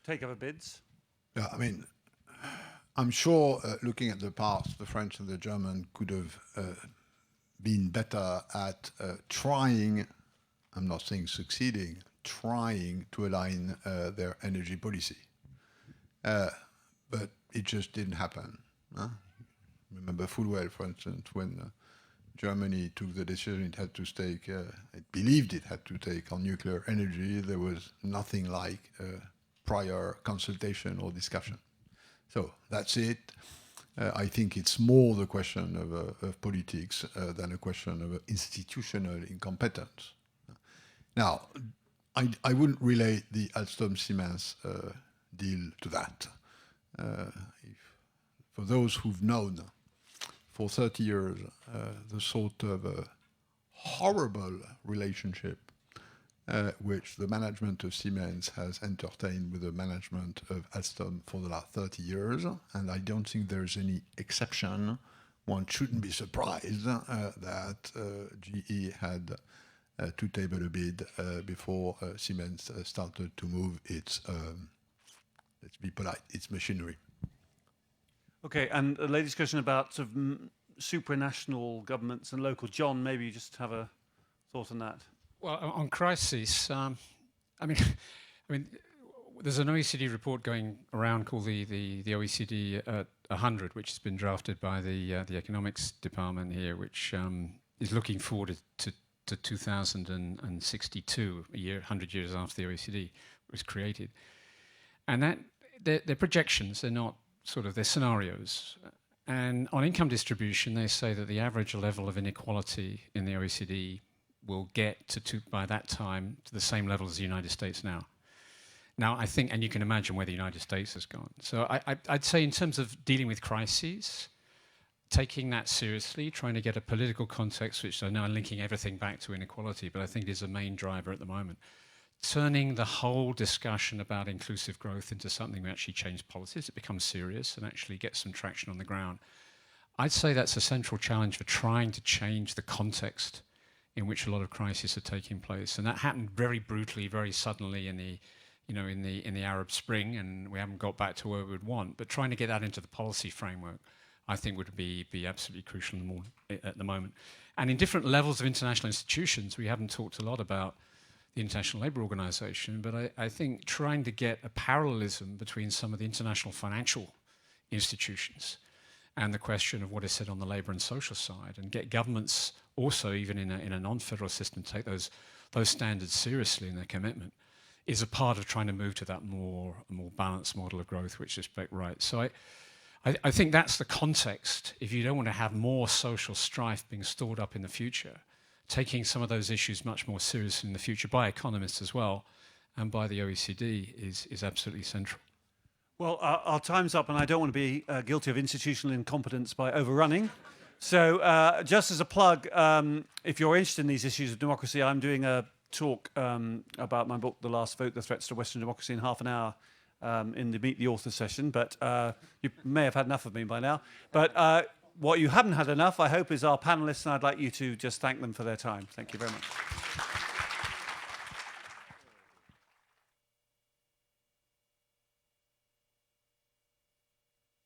takeover bids? Yeah, I mean, I'm sure, looking at the past, the French and the German could have been better at trying, I'm not saying succeeding, trying to align their energy policy. But it just didn't happen. Remember full well, for instance, when Germany took the decision it had to take, it believed it had to take on nuclear energy, there was nothing like prior consultation or discussion. So that's it. I think it's more the question of politics than a question of institutional incompetence. Now, I wouldn't relate the Alstom-Siemens deal to that. For those who've known for 30 years the sort of horrible relationship which the management of Siemens has entertained with the management of Alstom for the last 30 years, and I don't think there's any exception. One shouldn't be surprised that GE had to table a bid before Siemens started to move its, let's be polite, its machinery. Okay, and the lady's question about sort of supranational governments and local. John, maybe you just have a thought on that. Well, on crises, I mean, there's an OECD report going around called the OECD 100, which has been drafted by the economics department here, which is looking forward to 2062, 100 years after the OECD was created. And that they're projections, they're not sort of, they're scenarios. And on income distribution, they say that the average level of inequality in the OECD will get to by that time to the same level as the United States now. Now, I think, and you can imagine where the United States has gone. So I'd say in terms of dealing with crises, taking that seriously, trying to get a political context, which I know I'm linking everything back to inequality, but I think is a main driver at the moment. Turning the whole discussion about inclusive growth into something that actually change policies, it becomes serious and actually gets some traction on the ground. I'd say that's a central challenge for trying to change the context in which a lot of crises are taking place, and that happened very brutally, very suddenly in the Arab Spring, and we haven't got back to where we would want. But trying to get that into the policy framework, I think, would be absolutely crucial at the moment. And in different levels of international institutions, we haven't talked a lot about the International Labour Organization, but I think trying to get a parallelism between some of the international financial institutions and the question of what is said on the labour and social side, and get governments also, even in a non-federal system, take those standards seriously in their commitment, is a part of trying to move to that more balanced model of growth, which is right. So I think that's the context. If you don't want to have more social strife being stored up in the future, taking some of those issues much more seriously in the future by economists as well, and by the OECD is absolutely central. Well, our time's up, and I don't want to be guilty of institutional incompetence by overrunning. So just as a plug, if you're interested in these issues of democracy, I'm doing a talk about my book, The Last Vote, The Threats to Western Democracy, in half an hour in the Meet the Author session. But you may have had enough of me by now. But what you haven't had enough, I hope, is our panelists, and I'd like you to just thank them for their time. Thank you very much.